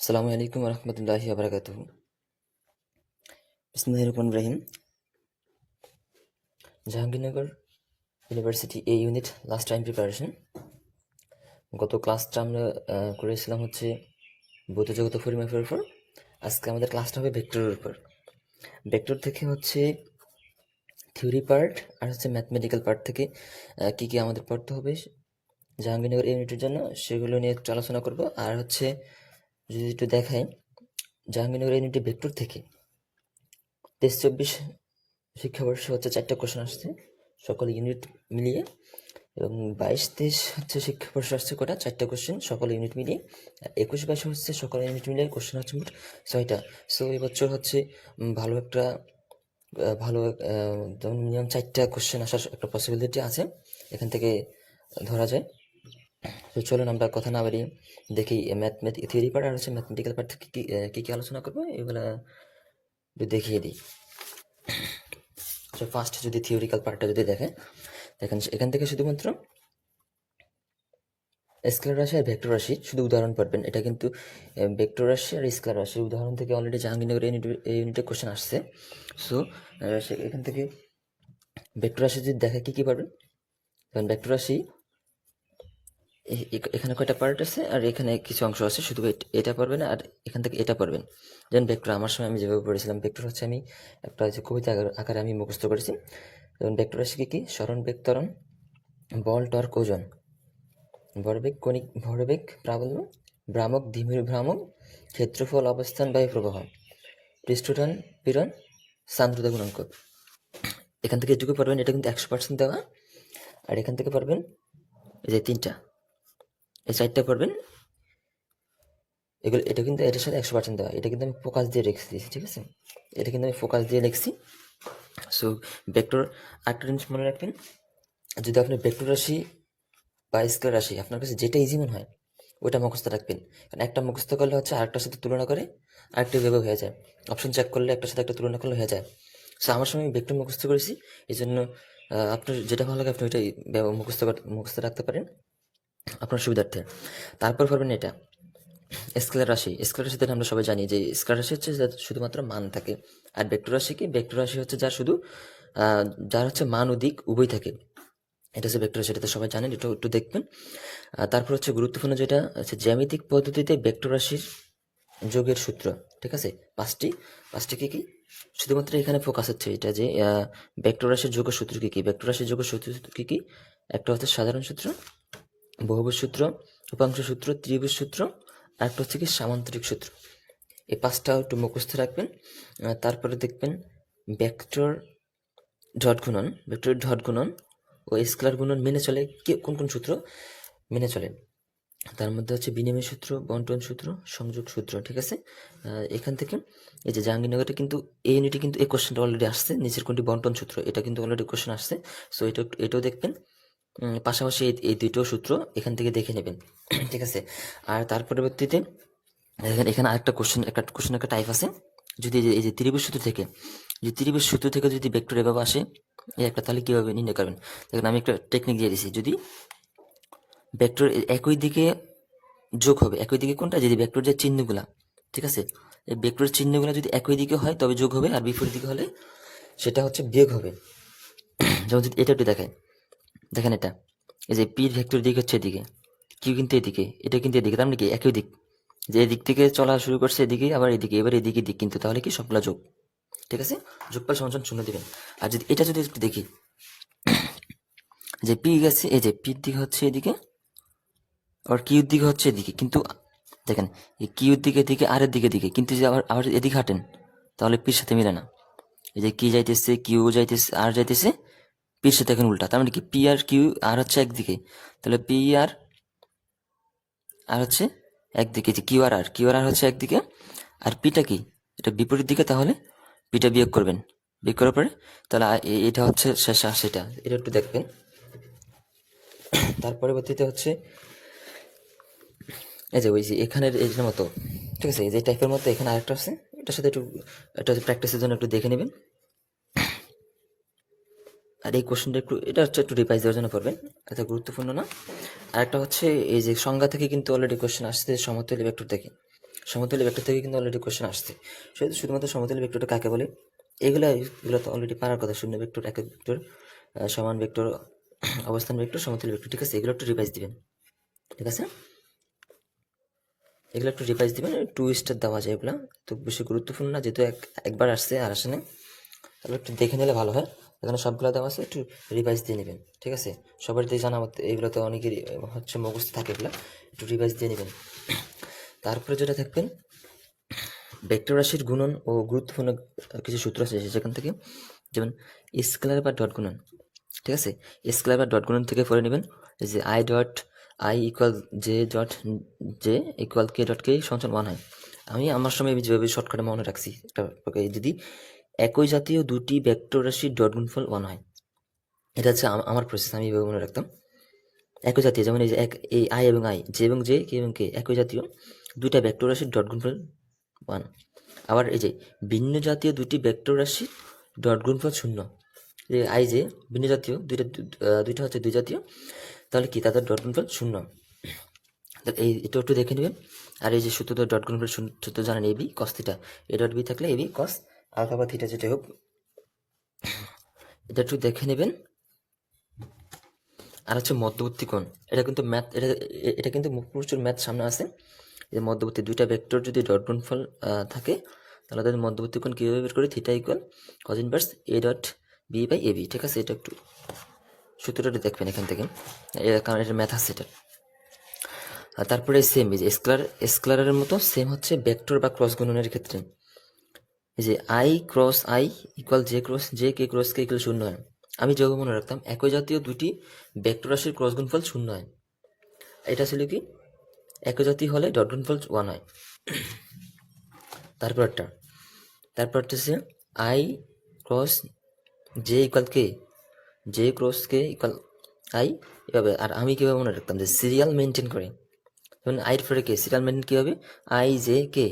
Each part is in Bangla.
আসসালামু আলাইকুম রহমতুল্লাহি আবরাকাতুহু। বিসমিল্লাহির রহমানির রহিম। জাহাঙ্গীরনগর ইউনিভার্সিটি এ ইউনিট লাস্ট টাইম প্রিপারেশন। গত ক্লাসটা আমরা করেছিলাম হচ্ছে ভৌত জগত পরিমাপের উপর। আজকে আমাদের ক্লাসটা হবে ভেক্টরের উপর। ভেক্টর থেকে হচ্ছে থিওরি পার্ট আর হচ্ছে ম্যাথমেটিক্যাল পার্ট থেকে কী কী আমাদের পড়তে হবে জাহাঙ্গীরনগর ইউনিটের জন্য সেগুলো নিয়ে একটু আলোচনা করব। আর হচ্ছে যদি একটু দেখাই, জাহাঙ্গীরনগর ইউনিটে ভেক্টর থেকে 23-24 শিক্ষাবর্ষে হচ্ছে 4টা কোশ্চেন আসছে সকল ইউনিট মিলিয়ে, এবং 22-23 হচ্ছে শিক্ষাবর্ষে আসছে কটা 4টা কোশ্চেন সকল ইউনিট মিলিয়ে। 21-22 হচ্ছে সকল ইউনিট মিলিয়ে কোশ্চেন হচ্ছে মোট 6টা। সো এই বছর হচ্ছে ভালো একটা ভালো যেমন মিনিমাম 4টা কোশ্চেন আসার একটা পসিবিলিটি আছে এখান থেকে ধরা যায়। তো চলুন আমরা কথা না বাড়িয়ে দেখি থিওরি পার্ট আর হচ্ছে ম্যাথমেটিক্যাল পার্ট থেকে কী কী আলোচনা করবো এগুলো একটু দেখিয়ে দিই। তো ফার্স্ট যদি থিওরিক্যাল পার্টটা যদি দেখেন এখান থেকে শুধুমাত্র স্কেলার রাশি আর ভেক্টর রাশি শুধু উদাহরণ পাবেন। এটা কিন্তু ভেক্টর রাশি আর স্কেলার রাশির উদাহরণ থেকে অলরেডি জাহাঙ্গীরনগর ইউনিটে কোশ্চেন আসছে। সো এখান থেকে ভেক্টর রাশি যদি দেখে কী কী পারবেন, কারণ ভেক্টর রাশি এখানে কয়টা পার্ট আছে আর এখানে কিছু অংশ আছে, শুধু এটা পারবেন আর এখান থেকে এটা পারবেন। যেমন ভেক্টর আমার সময় আমি যেভাবে পড়েছিলাম, ভেক্টর হচ্ছে আমি একটা হচ্ছে কবিতা আকারে আমি মুখস্থ করেছি। যেমন ভেক্টর রাশি কী, স্মরণ বেগ ত্বরণ, বল টর্ক ওজন, ভরবেগ কণিক ভরবেগ প্রাবল্য, ভ্রামক দ্বিমেরু ভ্রামক, ক্ষেত্রফল অবস্থান বায়ু প্রবাহ, পৃষ্ঠটান পীড়ন, সান্দ্রতা গুণাঙ্ক। এখান থেকে এটুকু পারবেন, এটা কিন্তু 100% দেওয়া। আর এখান থেকে পারবেন এই যে 3টা, এই 4টা পারবেন। এগুলো এটা কিন্তু এটার সাথে 100% দেওয়া, এটা কিন্তু আমি ফোকাস দিয়ে রেখেছি, ঠিক আছে? এটা কিন্তু আমি ফোকাস দিয়ে লিখছি। সো ভেক্টর একটা জিনিস মনে রাখবেন, যদি আপনি ভেক্টর রাশি বা স্কেলার রাশি আপনার কাছে যেটা ইজি মনে হয় ওটা মুখস্থ রাখবেন। কারণ একটা মুখস্থ করলে হচ্ছে আরেকটার সাথে তুলনা করে আরেকটা ভেবে হয়ে যায়, অপশন চেক করলে একটার সাথে একটা তুলনা করলে হয়ে যায়। সো আমার সময় আমি ভেক্টর মুখস্থ করেছি, এই জন্য আপনার যেটা ভালো লাগে আপনি ওইটাই মুখস্থ রাখতে পারেন আপনার সুবিধার্থে। তারপর পারবেন এটা স্কেলার রাশি। স্কেলার রাশিতে আমরা সবাই জানি যে স্কেলার রাশি হচ্ছে যার শুধুমাত্র মান থাকে, আর ভেক্টর রাশি কি, ভেক্টর রাশি হচ্ছে যার শুধু যার হচ্ছে মান ও দিক উভয় থাকে। এটা হচ্ছে ভেক্টর রাশি, এটা তো সবাই জানেন, এটা একটু দেখবেন। তারপর হচ্ছে গুরুত্বপূর্ণ যেটা হচ্ছে জ্যামিতিক পদ্ধতিতে ভেক্টর রাশির যোগের সূত্র, ঠিক আছে? পাঁচটি কি কি শুধুমাত্র এখানে ফোকাস হচ্ছে এটা যে ভেক্টর রাশির যোগের সূত্র কি কি, ভেক্টর রাশির যোগের সূত্র কি কি। একটা হচ্ছে সাধারণ সূত্র, বহুভুজ সূত্র, উপাংশ সূত্র, ত্রিভুজ সূত্র, আর একটা হচ্ছে কি সামান্তরিক সূত্র। এই 5টা একটু মুখস্থ রাখবেন। তারপরে দেখবেন ভেক্টর ডট গুণন ও স্কেলার গুণন মেনে চলে কোন কোন সূত্র মেনে চলে। তার মধ্যে হচ্ছে বিনিময় সূত্র, বন্টন সূত্র, সংযোগ সূত্র, ঠিক আছে? এখান থেকে এই যে জাহাঙ্গীরনগরে কিন্তু এই ইউনিটে কিন্তু এই কোশ্চেনটা অলরেডি আসছে, নিচের কোনটি বন্টন সূত্র, এটা কিন্তু অলরেডি কোশ্চেন আসছে। সো এটাও দেখবেন। পাশাপাশি এই দুইটাও সূত্র এখান থেকে দেখে নেবেন, ঠিক আছে? আর তার পরবর্তীতে এখানে আরেকটা কোশ্চেন একটা টাইপ আছে। যদি এই যে ত্রিভুজ সূত্র থেকে যদি ভেক্টর এভাবে আসে এই একটা, তাহলে কীভাবে নির্ণয় করবেন? দেখেন আমি একটা টেকনিক দিয়ে দিছি। যদি ভেক্টর একই দিকে যোগ হবে, একই দিকে কোনটা, যদি ভেক্টর যে চিহ্নগুলা, ঠিক আছে, এই ভেক্টর চিহ্নগুলা যদি একই দিকে হয় তবে যোগ হবে, আর বিপরীত দিকে হলে সেটা হচ্ছে বিয়োগ হবে। যেমন যদি এটা একটু দেখেন এটা, এই যে পি ভেক্টর দিক হচ্ছে এদিকে, কিউ কিন্তু এদিকে, এটা কিন্তু এদিকে, তার মানে কি একই দিক, যে এদিক থেকে চলা শুরু করছে এদিকে, আবার এদিকে, এবার এদিকে দিক, কিন্তু তাহলে কি সবগুলা যোগ, ঠিক আছে? যোগফল সমান 0 দিবেন। আর যদি এটা যদি একটু দেখি, যে পি গেছে এই যে পির দিকে হচ্ছে এদিকে, আর কিউর দিকে হচ্ছে এদিকে, কিন্তু দেখেন এই কিউর দিকে আর এর দিকে, কিন্তু যদি আবার এদিকে হাঁটেন তাহলে পির সাথে মিলে না। এই যে কি যাইতেছে, কিউ যাইতেছে, আর যাইতেছে, পির সাথে এখন উল্টা, তার মানে কি পি আর কিউ আর হচ্ছে একদিকে, তাহলে পি আর হচ্ছে একদিকে, যে কিউ আর হচ্ছে একদিকে, আর পিটা কি, এটা বিপরীত দিকে, তাহলে পিটা বিয়োগ করবেন, বিয়োগ করার পরে তাহলে এটা হচ্ছে শেষে সেটা, এটা একটু দেখবেন। তার পরবর্তীতে হচ্ছে এই যে ওই যে এখানের এইটার মতো, ঠিক আছে, এই যে টাইপের মতো এখানে আরেকটা আছে, এটার সাথে এটা প্র্যাকটিসের জন্য একটু দেখে নেবেন। আর এই কোশ্চেনটা এটা হচ্ছে একটু রিভাইজ দেওয়ার জন্য পড়বেন, এত গুরুত্বপূর্ণ না। আর একটা হচ্ছে এই যে সংজ্ঞা থেকে কিন্তু অলরেডি কোশ্চেন আসছে সমতল ভেক্টর থেকে। সমতলী ভেক্টর থেকে কিন্তু অলরেডি কোশ্চেন আসছে। শুধুমাত্র সমতলী ভেক্টরটা কাকে বলে, এগুলো তো অলরেডি পারার কথা। শূন্য ভেক্টর, একক ভেক্টর, সমান ভেক্টর, অবস্থান ভেক্টর, সমতলী ভেক্টর, ঠিক আছে? এগুলো একটু রিভাইজ দিবেন, ঠিক আছে? এগুলো একটু রিভাইজ দিবেন, 2 স্টার দেওয়া যায়। এগুলো তো বেশি গুরুত্বপূর্ণ না, যেহেতু একবার আসছে আর আসে না, তাহলে একটু দেখে নিলে ভালো হয়। এখানে সবগুলো দেওয়া আছে, একটু রিভাইজ দিয়ে নেবেন, ঠিক আছে? সবারই তো জানা মতো এগুলো তো অনেকেরই হচ্ছে মুখস্থ থাকে, এগুলো একটু রিভাইজ দিয়ে নেবেন। তারপরে যেটা দেখবেন, ভেক্টর রাশির গুণন ও গুরুত্বপূর্ণ কিছু সূত্র আছে সেখান থেকে, যেমন স্কেলার বা ডট গুণন, ঠিক আছে? স্কেলার বা ডট গুণন থেকে পড়ে নেবেন যে I dot I equal J dot J equal K dot K সমান 1 হয়। আমি আমার সময় যেভাবে শর্টকাটে মনে রাখছি, একটা যদি একই জাতীয় দুটি ভেক্টর রাশির ডট গুণফল 1 হয়, এটা হচ্ছে আমার প্রসেস, আমি এভাবে মনে রাখতাম। একই জাতীয়, যেমন এই যে এই আই এবং আই, জে এবং জে, কে এবং কে, একই জাতীয় দুইটা ভেক্টর রাশির ডট গুণফল 1। আবার এই যে ভিন্ন জাতীয় দুটি ভেক্টর রাশির ডট গুণফল 0। যে আই জে ভিন্ন জাতীয়, দুইটা হচ্ছে দুই জাতীয়, তাহলে কি তাদের ডট গুণফল 0। এটা একটু দেখে নেবেন। আর এই যে সূত্রটা ডট গুণফল সূত্র জানেন, AB cos theta, A dot B থাকলে এবি কস আলফা বা থিটা যেটা হোক, এটা একটু দেখে নেবেন। আর হচ্ছে মধ্যবর্তী কোণ, এটা কিন্তু ম্যাথ, এটা কিন্তু প্রচুর ম্যাথ সামনে আছে। এই মধ্যবর্তী দুইটা ভেক্টর যদি ডট গুণফল থাকে, তাহলে তাদের মধ্যবর্তী কোণ কীভাবে বের করি, theta equal cos inverse A dot B by A B, ঠিক আছে? এটা একটু সূত্রটা দেখবেন এখান থেকে, কারণ এটা ম্যাথ আছে এটা। আর তারপরে সেম এই যে স্কেলারের মতো সেম হচ্ছে ভেক্টর বা ক্রস গুণনের ক্ষেত্রে, এই যে I cross I equal J cross J, K cross K equal 0 হয়। আমি যেভাবে মনে রাখতাম, একই জাতীয় দুটি ভেক্টর রাশির ক্রস গুণফল 0 হয়। এটা ছিল কি, একই জাতীয় হলে ডট গুণফল 1 হয়। তারপরটা হচ্ছে I cross J equal K, J cross K equal I, এভাবে। আর আমি কীভাবে মনে রাখতাম, যে সিরিয়াল মেনটেন করে, যেমন আইয়ের পরে কে, সিরিয়াল মেনটেন কী হবে, আই জে কে,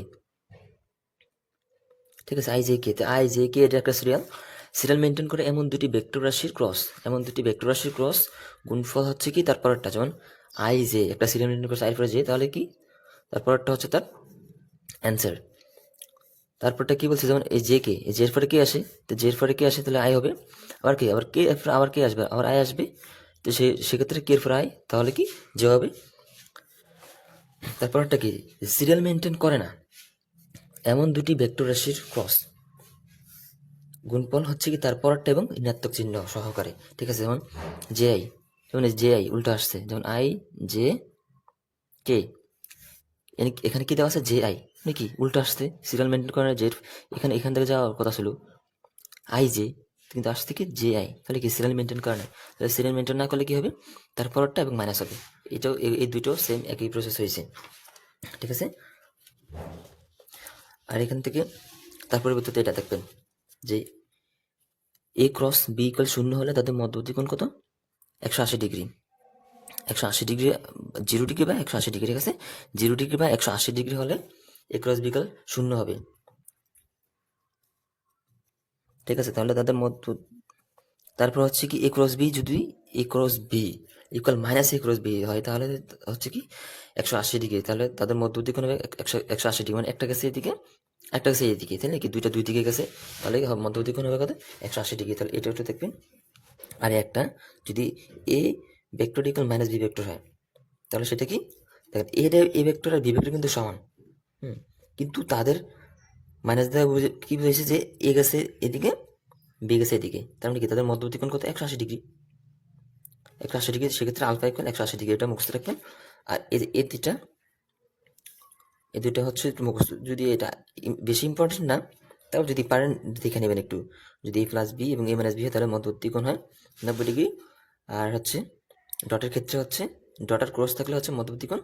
ঠিক আছে? আই জে কে, তো আই জে কে এটা একটা সিরিয়াল মেনটেন করে এমন দুটি ভেক্টর রাশির ক্রস, গুণফল হচ্ছে কি তারপরটা, যেমন আই জে একটা সিরিয়াল মেনটেন করছে আই পরে জে, তাহলে কি তারপরটা হচ্ছে তার অ্যান্সার। তারপরটা কি বলছে, যেমন এই জে কে, এই জের পরে কে আসে, তো জের পরে কে আসে তাহলে আই হবে, আবার কে, আবার কে আসবে, আবার আই আসবে, তো সেক্ষেত্রে কে এর পরে আই, তাহলে কি যে হবে। তারপরটা কি, সিরিয়াল মেনটেন করে না এমন দুটি ভেক্টর রাশির ক্রস, গুণফল হচ্ছে কি তারপরটা এবং ঋণাত্মক চিহ্ন সহকারে, ঠিক আছে? যেমন জে আই, যেমন জে আই উল্টো আসছে, যেমন আই জে কে, এখানে কি দেওয়া আছে, জে আই মানে কি উল্টো আসছে, সিরিয়াল মেনটেন করে না, জেড এখান থেকে যাওয়ার কথা ছিল আই জে, কিন্তু আসছে কি জে আই, তাহলে কি সিরিয়াল মেনটেন করে না, তাহলে সিরিয়াল মেনটেন না করলে কি হবে, তারপরটা এবং মাইনাস হবে। এটাও এই দুটো সেম একই প্রসেস হয়েছে, ঠিক আছে? আর এখান থেকে তার পরিবর্তে এটা দেখবেন যে এ ক্রস বি ইকুয়াল 0 হলে তাদের মধ্যবর্তী কোণ কত, 180 ডিগ্রি। 180 ডিগ্রি, 0 ডিগ্রি বা 180 ডিগ্রি, ঠিক আছে? 0 ডিগ্রি বা 180 ডিগ্রি হলে এ ক্রস বি ইকুয়াল 0 হবে, ঠিক আছে? তাহলে তাদের তারপর হচ্ছে কি এ ক্রস বি, যদি এ ক্রস বি ইকুয়াল মাইনাস এ ক্রস বি হয়, তাহলে হচ্ছে কি 180 ডিগ্রি, তাহলে তাদের মধ্যবর্তী কোণ হবে 180 ডিগ্রি, মানে একটা গেছে এদিকে একটা গেছে এদিকে, তাই না? কি দুইটা দুই দিকে গেছে, তাহলে মধ্যবর্তী কোণ হবে কত, 180 ডিগ্রি। তাহলে এটা একটু দেখবেন। আর একটা যদি A vector equal minus B vector হয়, তাহলে সেটা কি, দেখেন এ ভেক্টর আর বি ভেক্টর কিন্তু সমান, কিন্তু তাদের মাইনাস দেওয়া কি বুঝেছে, যে এ গেছে এদিকে, বি গেছে এদিকে, তার মানে কি তাদের মধ্যবর্তী কোণ কত, 180 ডিগ্রি। 180 ডিগ্রি, সেক্ষেত্রে আলফা ইকুয়াল 180 ডিগ্রি, এটা মুখস্থ রাখবেন। আর এই দুইটা হচ্ছে একটু মুখস্থ, যদি এটা বেশি ইম্পর্টেন্ট না, তাও যদি পারেন দেখে নেবেন একটু। যদি এ প্লাস বি এবং এ মাইনাস বি হয়, তাহলে মধ্যবর্তী কোণ হয় 90 ডিগ্রি। আর হচ্ছে ডটের ক্ষেত্রে হচ্ছে ডটার ক্রস থাকলে হচ্ছে মধ্যবর্তী কোণ,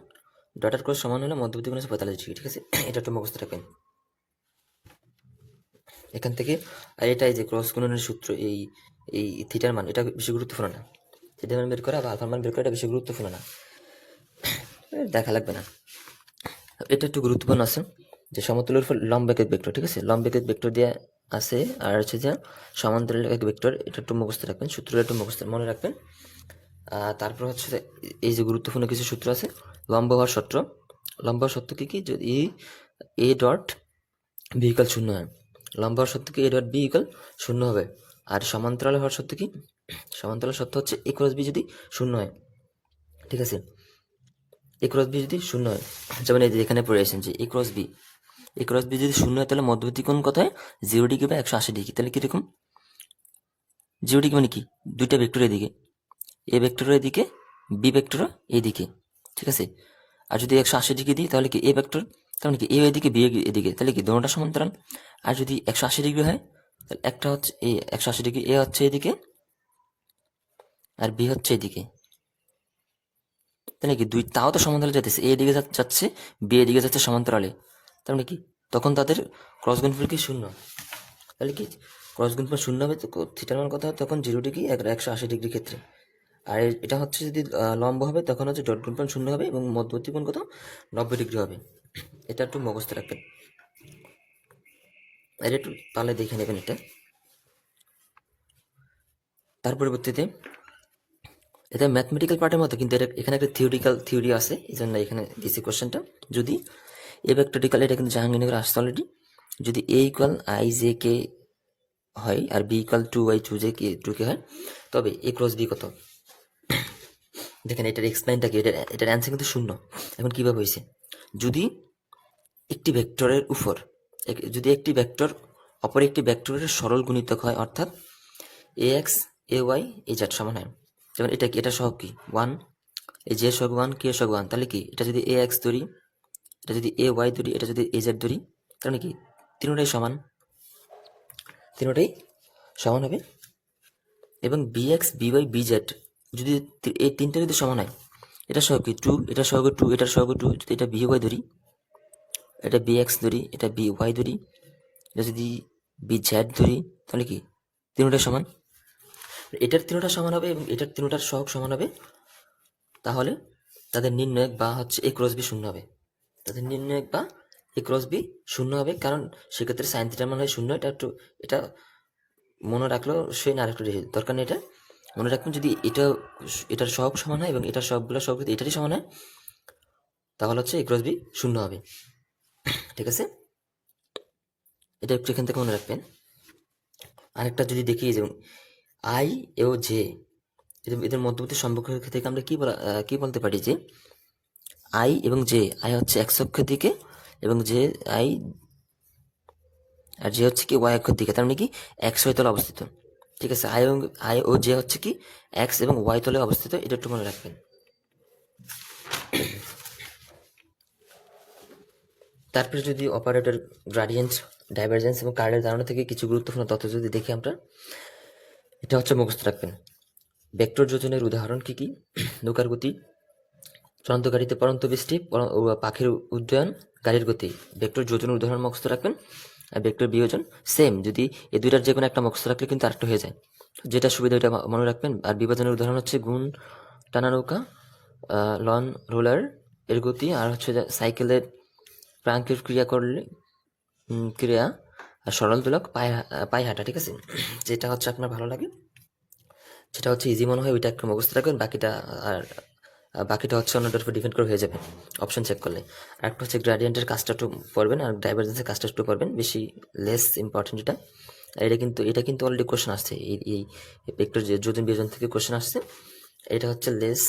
ডটার ক্রস সমান হলে মধ্যবর্তী কোণ হচ্ছে 45 ডিগ্রি, ঠিক আছে? এটা একটু মুখস্থ রাখবেন এখান থেকে। আর এটাই যে ক্রস গুণনের সূত্র, এই এই থিটার মান, এটা বেশি গুরুত্বপূর্ণ না, থিটার মান বের করা বা আলফার মান বের করা এটা বেশি গুরুত্বপূর্ণ না, দেখা লাগবে না। এটা একটু গুরুত্বপূর্ণ আছে যে সমতলের উপর লম্ব একক ভেক্টর, ঠিক আছে? লম্ব একক ভেক্টর দিয়ে আছে, আর হচ্ছে যে সমান্তরাল একক ভেক্টর, এটা একটু মুখস্থ রাখবেন, সূত্রটা একটু মুখস্থ মনে রাখবেন। তারপর হচ্ছে এই যে গুরুত্বপূর্ণ কিছু সূত্র আছে, লম্ব হওয়ার সূত্র। লম্ব হওয়ার সূত্র কি কি, যদি এ ডট বি ইকুয়াল শূন্য হয়, লম্ব হওয়ার সত্ত্বে কি এ ডট বি ইকুয়াল শূন্য হবে, আর সমান্তরাল হওয়ার সত্ত্বে কি, সমান্তরাল সত্য হচ্ছে এ ক্রস বি যদি শূন্য হয়, ঠিক আছে, এ ক্রস বি যদি শূন্য হয়, যেমন এই যে এখানে পড়ে আসেন যে এ ক্রস বি, এ ক্রস বি যদি শূন্য হয় তাহলে মধ্যবর্তী কোণ কত হয়, 0 ডিগ্রি বা 180 ডিগ্রি। তাহলে কিরকম, 0 ডিগ্রি মানে কি, দুইটা ভেক্টর এদিকে, এ ভেক্টর এদিকে, বি ভেক্টর এদিকে, ঠিক আছে। আর যদি 180 ডিগ্রি দিই তাহলে কি এ ভেক্টর, তার মানে কি এ এদিকে বি এদিকে, তাহলে কি দোনোটা সমান্তরাল। আর যদি 180 ডিগ্রি হয় তাহলে একটা হচ্ছে এই 180 ডিগ্রি, এ হচ্ছে এদিকে আর বি হচ্ছে এদিকে, তাহলে কি দুই, তাও তো সমান্তরালে যাচ্ছে, এ এদিকে যাচ্ছে, বি এদিকে যাচ্ছে সমান্তরালে, তার মানে কি তখন তাদের ক্রস গুণফল কি শূন্য, তাহলে কি ক্রস গুণফল শূন্য হবে, তো থিটার মান কত হবে তখন 0 ডিগ্রি 180 ডিগ্রি ক্ষেত্রে। আর এটা হচ্ছে যদি লম্ব হবে তখন হচ্ছে ডট গুণফল শূন্য হবে এবং মধ্যবর্তী কোণ কত, 90 ডিগ্রি হবে। এটা একটু মুখস্থ রাখবেন, এটা একটু তাহলে দেখে নেবেন এটা। তার পরিবর্তিতে এটা ম্যাথমেটিক্যাল পার্টের মতো, কিন্তু এটা এখানে একটা থিওরি আছে, এই জন্য এখানে দিয়েছি কোশ্চেনটা। যদি এ ভেক্টরিক্যাল, এটা কিন্তু জাহাঙ্গীরনগর আসছে অলরেডি, যদি এ ইকুয়াল আই জে কে হয় আর বি ইকুয়াল 2y 2j কে 2k হয়, তবে এ ক্রস বি কত। দেখেন এটার এক্সপ্লেইনটা কি, এটার অ্যান্সার কিন্তু শূন্য। এখন কিভাবে হয়েছে, যদি একটি ভেক্টরের উপর, যদি একটি ভেক্টর অপর একটি ভেক্টরের সরল গুণিতক হয়, অর্থাৎ A X A Y A Z সমান হয়, যেমন এটা কি, এটা সহগ কি 1, এই জে সহগ 1 কে সহগ 1, তাহলে কি এটা যদি এ এক্স ধরি, এটা যদি এ ওয়াই ধরি, এটা যদি এ জেড ধরি, তাহলে কি তিনটাই সমান, তিনটাই সমান হবে। এবং B X B Y B Z যদি এই তিনটা যদি সমান হয়, এটা সহগ কি 2, এটা সহগ 2, এটা সহগ 2, যদি এটা বি ওয়াই ধরি, এটা বি এক্স ধরি, এটা বি ওয়াই ধরি, এটা যদি বি জেড ধরি, তাহলে কি তিনটাই সমান, এটার তিনটা সমান হবে এবং এটার তিনটার সহগ সমান হবে, তাহলে তাদের নির্ণয়ক বা হচ্ছে এ ক্রস বি শূন্য হবে, তাদের নির্ণয়ক বা এ ক্রস বি শূন্য হবে, কারণ সেক্ষেত্রে সাইন থিটার মান হয় শূন্য। এটা একটু, এটা মনে রাখলেও সে না একটু দরকার নেই, এটা মনে রাখবেন। যদি এটা এটার সহগ সমান হয় এবং এটার সবগুলো সহগ যদি এটারই সমান হয়, তাহলে হচ্ছে এ ক্রস বি শূন্য হবে, ঠিক আছে। এটা একটু এখান থেকে মনে রাখবেন। আরেকটা যদি দেখি, যেমন আই ও জে, এদের মধ্যবর্তী সম্পর্ক থেকে আমরা কি বলতে পারি, যে আই এবং জে, আই হচ্ছে এক্স অক্ষের দিকে এবং জে আই, আর জে হচ্ছে কি ওয়াই অক্ষের দিকে, তার মানে কি এক্স ওয়াই তলে অবস্থিত, ঠিক আছে। আই ও জে হচ্ছে কি এক্স এবং ওয়াই তলে অবস্থিত, এটা একটু মনে রাখবেন। তারপরে যদি অপারেটর, গ্রাডিয়েন্ট, ডাইভারজেন্স এবং কার্লের ধারণা থেকে কিছু গুরুত্বপূর্ণ তথ্য যদি দেখি আমরা, এটা হচ্ছে মুখস্থ রাখবেন। ভেক্টর যোজনের উদাহরণ কি কি, নৌকার গতি, চলন্ত গাড়িতে পড়ন্ত বৃষ্টি, পাখির উড্ডয়ন, গাড়ির গতি। ভেক্টর যোজনের উদাহরণ মুখস্থ রাখবেন। আর ভেক্টর বিয়োজন সেম, যদি এই দুইটার যে কোনো একটা মুখস্থ রাখলে কিন্তু আরেকটা হয়ে যায়, যেটা সুবিধা ওইটা মনে রাখবেন। আর বিভাজনের উদাহরণ হচ্ছে গুণ টানা নৌকা, লন রোলার এর গতি, আর হচ্ছে সাইকেলের ক্রাঙ্কের ক্রিয়া, আর সরল দোলক পায়ে হাঁটা, ঠিক আছে। যেটা হচ্ছে আপনার ভালো লাগে, যেটা হচ্ছে ইজি মনে হয়, ওইটা একটু মুখস্থ রাখবেন। বাকিটা হচ্ছে অন্যটার উপর ডিপেন্ড করে হয়ে যাবে অপশন চেক করলে। আর একটা হচ্ছে গ্রাডিয়েন্টের কাজটা একটু পড়বেন, আর ডাইভারজেন্সের কাজটা একটু পড়বেন, বেশি লেস ইম্পর্টেন্ট এটা। আর এটা কিন্তু অলরেডি কোশ্চেন আসছে, এই ভেক্টর যোজন বিয়োজন থেকে কোশ্চেন আসছে। এটা হচ্ছে লেস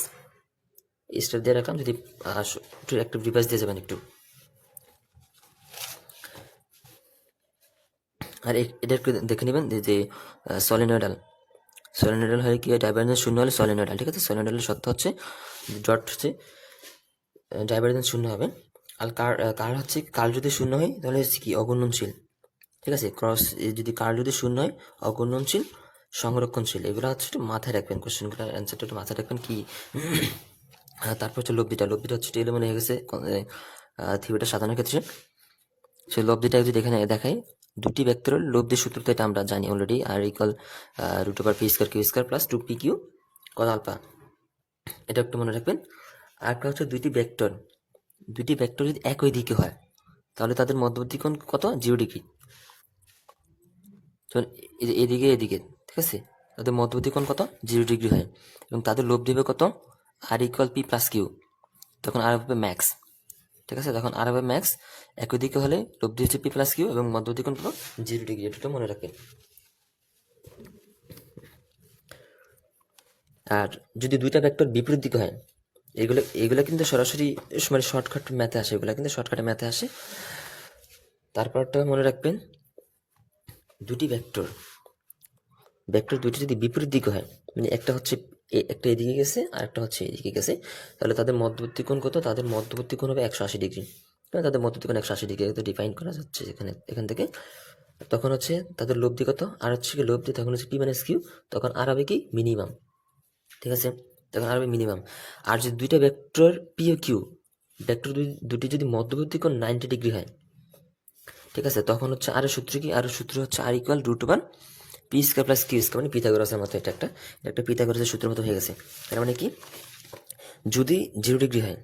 স্টার দিয়ে রাখলাম, যদি একটু রিভাইজ দিয়ে যাবেন একটু। আর এটা একটু দেখে নেবেন যে সলিনয়েডাল হয় কি, ডাইভারজেন্স শূন্য হলে সলিনয়েডাল, ঠিক আছে। সলিনয়েডালের সত্য হচ্ছে ডট হচ্ছে ডাইভারজেন্স শূন্য হবে। আর কার হচ্ছে, কার যদি শূন্য হয় তাহলে হচ্ছে কি অগুণনশীল, ঠিক আছে। যদি কার যদি শূন্য হয়, অগুণনশীল, সংরক্ষণশীল, এগুলো হচ্ছে একটু মাথায় রাখবেন, কোশ্চেনগুলোর অ্যান্সারটা একটু মাথায় রাখবেন কি। তারপর হচ্ছে লব্ধিটা হচ্ছে এলোমেলো হয়ে গেছে থিওরিটা সাজানোর ক্ষেত্রে। সেই লব্ধিটা যদি এখানে দেখাই, দুটি ভেক্টরের লব্ধির সূত্র তো এটা আমরা জানি অলরেডি, আর equal √p² q² plus 2pq cos alpha, এটা একটু মনে রাখবেন। আর একটা হচ্ছে দুইটি ভেক্টর যদি একই দিকে হয়, তাহলে তাদের মধ্যবর্তী কোণ কত, 0 ডিগ্রি। যখন এদিকে, ঠিক আছে, তাদের মধ্যবর্তী কোণ কত, 0 ডিগ্রি হয়, এবং তাদের লব্ধি হবে কত, r = p + q, তখন আর হবে ম্যাক্স, ঠিক আছে। তখন আর বাই ম্যাক্স একই দিকে হলে লব্ধি হচ্ছে পি প্লাস কিউ এবং মধ্যবর্তী কোণ হলো 0 ডিগ্রি, এটা মনে রাখবেন। আর যদি দুইটা ভেক্টর বিপরীত দিকে হয়, এগুলো কিন্তু সরাসরি মানে শর্টকাট ম্যাথে আসে, এগুলো কিন্তু শর্টকাটে ম্যাথে আসে। তারপরটা মনে রাখবেন, দুটি ভেক্টর দুটি যদি বিপরীত দিকে হয়, মানে একটা হচ্ছে একটা এদিকে গেছে আর একটা হচ্ছে এদিকে গেছে, তাহলে তাদের মধ্যবর্তী কোণ কত? তাদের মধ্যবর্তী কোণ হবে 180 ডিগ্রি। তাদের মধ্যবর্তী কোণ 180 ডিগ্রি ডিফাইন করা যাচ্ছে এখান থেকে। তখন হচ্ছে তাদের লব্ধি কত? আর হচ্ছে কি লব্ধি তখন হচ্ছে পি মাইনাস কিউ, তখন আর হবে কি মিনিমাম। ঠিক আছে, তখন আর হবে মিনিমাম। আর যদি দুইটা vector P O Q vector দুটি যদি মধ্যবর্তী কোণ 90 ডিগ্রি হয়, ঠিক আছে, তখন হচ্ছে আর সূত্র কি? আর সূত্র হচ্ছে আর equal root over P square plus Q square, মানে পিথাগোরাসের মতো। এটা একটা পিথাগোরাসের সূত্রের মতো হয়ে গেছে। তার মানে কি, যদি 0 ডিগ্রি হয়,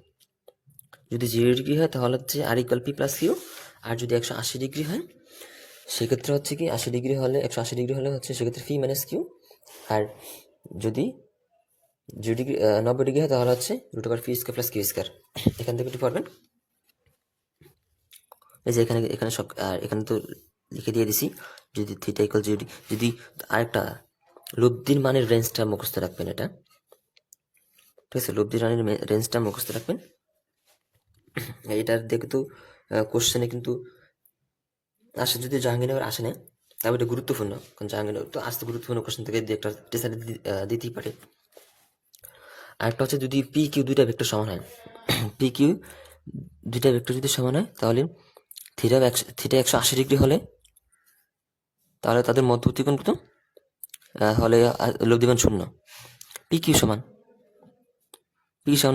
তাহলে হচ্ছে আর ইকুয়াল পি প্লাস কিউ। আর যদি 180 ডিগ্রি হয়, সেক্ষেত্রে হচ্ছে কি 80 ডিগ্রি হলে 180 ডিগ্রি হলে হচ্ছে সেক্ষেত্রে পি মাইনাস কিউ। আর যদি 0 ডিগ্রি 90 ডিগ্রি হয় তাহলে হচ্ছে root over P square plus Q square. এখান থেকে একটু পারবেন, এই যে এখানে সব, আর এখানে তো লিখে দিয়ে দিছি। যদি থিটা ইকুয়াল যদি আরেকটা লব্ধির মানের রেঞ্জটা মুখস্থ রাখবেন, এটা ঠিক আছে, লব্ধির মানের রেঞ্জটা মুখস্থ রাখবেন। এটার দেখে তো কোশ্চেনে কিন্তু আসে, যদি জাহাঙ্গীরনগর আসে না তাহলে এটা গুরুত্বপূর্ণ, কারণ জাহাঙ্গীরনগর তো আসতে গুরুত্বপূর্ণ কোশ্চেন থেকে একটা টিচার দিতেই পারে। আরেকটা হচ্ছে যদি পি কিউ দুইটা ভেক্টর সমান হয়, পি কিউ দুইটা ভেক্টর যদি সমান হয়, তাহলে থিটা 180 ডিগ্রি হলে তাহলে তাদের মধ্যবর্তী কোণ কত? হলে লব্ধিমান 0। পি কিউ সমান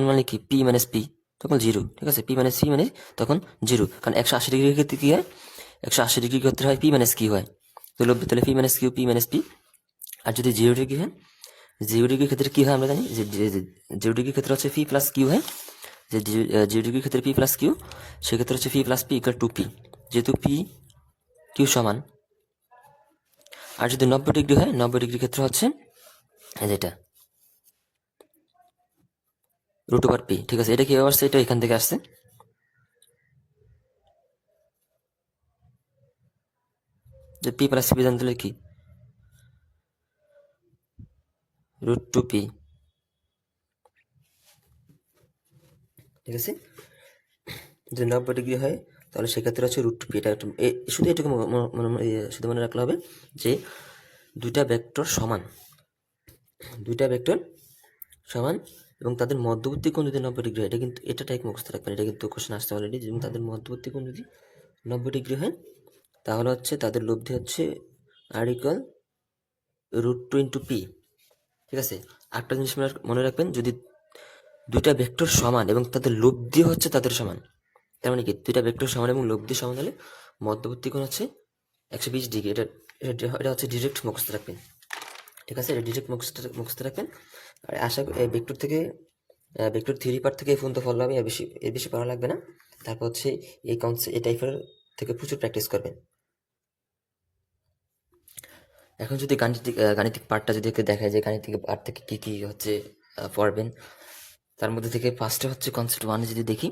মানে কি? পি মাইনাস পি তখন 0। ঠিক আছে, পি মাইনাস পি মানে তখন 0, কারণ 180 ডিগ্রির ক্ষেত্রে কি হয়? 180 ডিগ্রির ক্ষেত্রে হয় পি মাইনাস কিউ হয়, তো লব্ধি তাহলে P minus Q, P minus P. আর যদি 0 ডিগ্রি হয়, 0 ডিগ্রির ক্ষেত্রে কি হয় আমরা জানি যে 0 ডিগ্রির ক্ষেত্রে হচ্ছে পি প্লাস কিউ হয়, যে 0 ডিগ্রির ক্ষেত্রে পি প্লাস কিউ, সেক্ষেত্রে হচ্ছে P plus P equal to P, যেহেতু পি কিউ সমান। আর যদি 90 ডিগ্রি হয়, 90 ডিগ্রির ক্ষেত্রে হচ্ছে যেটা রুট ওভার পি। ঠিক আছে, এটা কিভাবে আসছে? এটা এখান থেকে আসছে, যে পি প্লাস পি জানতে হলে কি রুট টু পি। ঠিক আছে, যদি 90 ডিগ্রি হয় তাহলে সেক্ষেত্রে হচ্ছে রুট টু পি। এটা শুধু এটুকু শুধু মনে রাখলে হবে যে দুইটা ভেক্টর সমান এবং তাদের মধ্যবর্তী কোণ যদি 90 ডিগ্রি হয়, এটা কিন্তু এটা টাইপ মুখস্থ রাখবেন, এটা কিন্তু কোশ্চেন আসতে অলরেডি। এবং তাদের মধ্যবর্তী কোণ যদি 90 ডিগ্রি হয়, তাহলে হচ্ছে তাদের লব্ধি হচ্ছে আর equal root two into P. ঠিক আছে, একটা জিনিস মনে রাখবেন, যদি দুইটা ভেক্টর সমান এবং তাদের লব্ধি হচ্ছে তাদের সমান, তার মানে কি দুইটা ভেক্টর সমান এবং লব্ধি সমান হলে মধ্যবর্তী কোণ হচ্ছে 120 ডিগ্রি। এটা হচ্ছে ডিরেক্ট মুখস্থ রাখবেন। ঠিক আছে, এটা ডিরেক্ট মুখস্থ রাখবেন। আর আশা করি ভেক্টর থেকে ভেক্টর থিওরি পার্ট থেকে ফোন তো ফলো হবে, এর বেশি পড়া লাগবে না। তারপর হচ্ছে এই কনসেপ্ট এই টাইপের থেকে প্রচুর প্র্যাকটিস করবেন। এখন যদি গাণিতিক পার্টটা যদি দেখায় যে গাণিতিক পার্ট থেকে কি কি হচ্ছে পড়বেন, তার মধ্যে থেকে ফার্স্টে হচ্ছে কনসেপ্ট 1 যদি দেখি,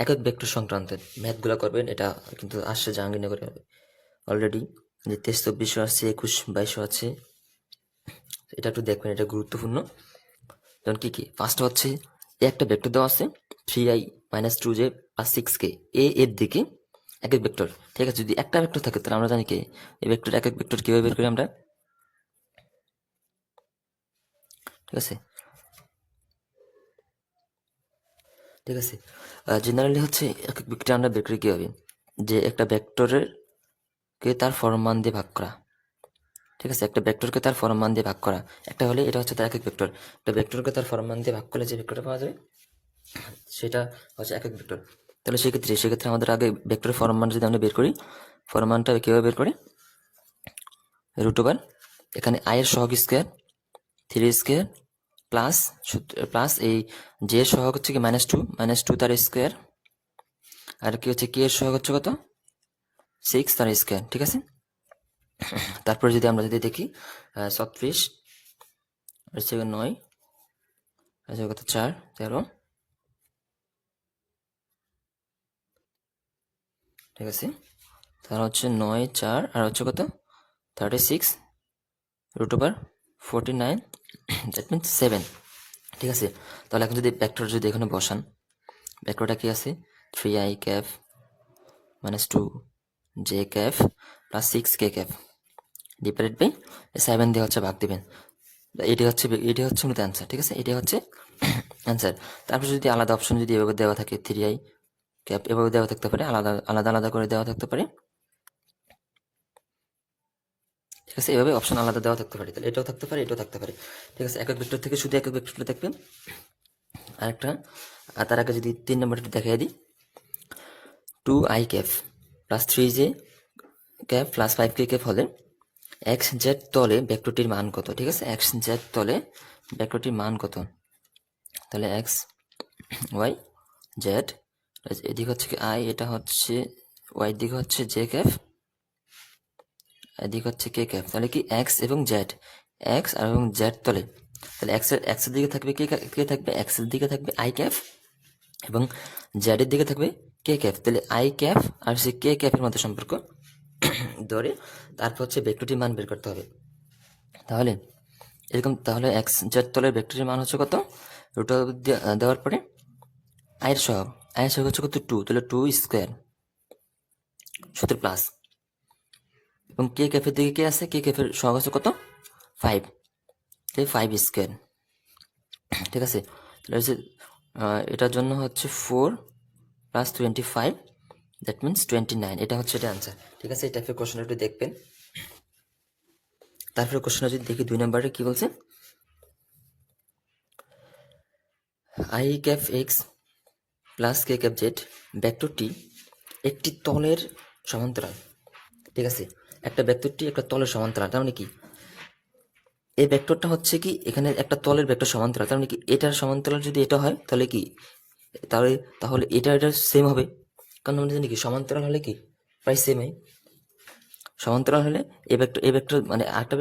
একক ভেক্টর সংক্রান্ত ম্যাথগুলো করবেন। এটা কিন্তু আসছে জাহাঙ্গীরনগরে অলরেডি, যে 23, 24 আছে, 21, 22 আছে। এটা একটু দেখবেন, এটা গুরুত্বপূর্ণ। যেমন কি ফার্স্ট হচ্ছে একটা ভেক্টর দেওয়া আছে 3i minus 2j plus 6k, এর দিকে একক ভেক্টর। ঠিক আছে, যদি একটা ভেক্টর থাকে তাহলে আমরা জানি কি এই ভেক্টর একক ভেক্টর কিভাবে বের করি আমরা। ঠিক আছে, জেনারেলি হচ্ছে একক ভেক্টর আমরা বের করি কিভাবে, যে একটা ভেক্টরের কে তার ফর্ম দিয়ে ভাগ করা। ঠিক আছে, একটা ভেক্টরকে তার ফর্ম দিয়ে ভাগ করা, একটা হলে এটা হচ্ছে তার একক ভেক্টর। একটা ভেক্টরকে তার ফর্ম দিয়ে ভাগ করলে যে ভেক্টরটা পাওয়া যাবে সেটা হচ্ছে একক ভেক্টর। তাহলে সেক্ষেত্রে আমাদের আগে ভেক্টরের ফর্ম মান যদি আমরা বের করি, ফর্ম মানটা কীভাবে বের করি? রুট ওভার এখানে আই এর সহগ স্কোয়ার 3 স্কোয়ার প্লাস এই জে এর সহগ হচ্ছে কি -2 তার স্কোয়ার, আর কি হচ্ছে কে এর সহগ হচ্ছে কত 6 তার স্কোয়ার। ঠিক আছে, তারপরে আমরা যদি দেখি 36 হচ্ছে 9 আছে কত 4 13 ঠিক আছে, তাহলে হচ্ছে 9 4 আর হচ্ছে কত 36 √49, দ্যাট মিনস 7। ঠিক আছে, তাহলে এখন যদি ভেক্টর যদি এখানে বসান, ভেক্টরটা কি আছে 3i cap minus 2j cap plus 6k cap divided by 7 দিয়ে হচ্ছে ভাগ দিবেন। এটি হচ্ছে মূলত অ্যান্সার। ঠিক আছে, এটি হচ্ছে অ্যান্সার। তারপর যদি আলাদা অপশন যদি এভাবে দেওয়া থাকে 3i ক্যাপ এভাবে দেওয়া থাকতে পারে, আলাদা আলাদা আলাদা করে দেওয়া থাকতে পারে। ঠিক আছে, এভাবে অপশন আলাদা দেওয়া থাকতে পারে, তাহলে এটাও থাকতে পারে এটাও থাকতে পারে। ঠিক আছে, একক ভেক্টর থেকে শুধু একক ভেক্টরটা দেখবেন। আরেকটা, আর তার আগে যদি 3 নম্বরটা দেখাই দিই, 2i cap plus 3j cap plus 5k cap হলে এক্স জেড তলে ভেক্টরটির মান কত? ঠিক আছে, এক্স জেড তলে ভেক্টরটির মান কত? তাহলে এক্স ওয়াই জেড, এদিকে হচ্ছে কি আই, এটা হচ্ছে ওয়াই দিকে হচ্ছে জে ক্যাপ, এদিকে হচ্ছে কে ক্যাপ। তাহলে কি এক্স এবং জেড, এক্স আর এবং জেড তলে, তাহলে এক্সের দিকে থাকবে কে থাকবে, এক্সের দিকে থাকবে আই ক্যাপ এবং জেডের দিকে থাকবে কে ক্যাপ। তাহলে আই ক্যাপ আর সে কে ক্যাপের মধ্যে সম্পর্ক ধরে তারপর হচ্ছে ভেক্টরটির মান বের করতে হবে। তাহলে এরকম, তাহলে এক্স জেড তলের ভেক্টরের মান হচ্ছে কত, রুট দেওয়ার পরে আয়ের সহগ হচ্ছে কত 2, তাহলে 2 স্কোয়ার সূত্র প্লাস, এবং কে ক্যাফের দিকে কে আছে, কে ক্যাফের সহগ হচ্ছে কত 5, তাই 5 স্কোয়ার। ঠিক আছে, তাহলে হচ্ছে এটার জন্য হচ্ছে 4 প্লাস 25, দ্যাট মিনস 29, এটা হচ্ছে এটা অ্যান্সার। ঠিক আছে, এই টাইপের কোশ্চেন একটু দেখবেন। তারপরে কোশ্চেনটা যদি দেখি 2 নম্বরে কি বলছে, I cap x plus K cap Z ভেক্টরটি একটি তলের সমান্তরাল। ঠিক আছে, একটা ভেক্টরটি একটা তলের সমান্তরাল, তার মানে কি এই ভেক্টরটা হচ্ছে কি এখানে একটা তলের ভেক্টর সমান্তরাল, তার মানে কি এটার সমান্তরাল যদি এটা হয় তাহলে কি, তাহলে তাহলে এটা সেম হবে, কারণ আমরা জানি কি সমান্তরাল হলে কি প্রায় সেম হয়। সমান্তরাল হলে এই ভেক্টর মানে আরেকটা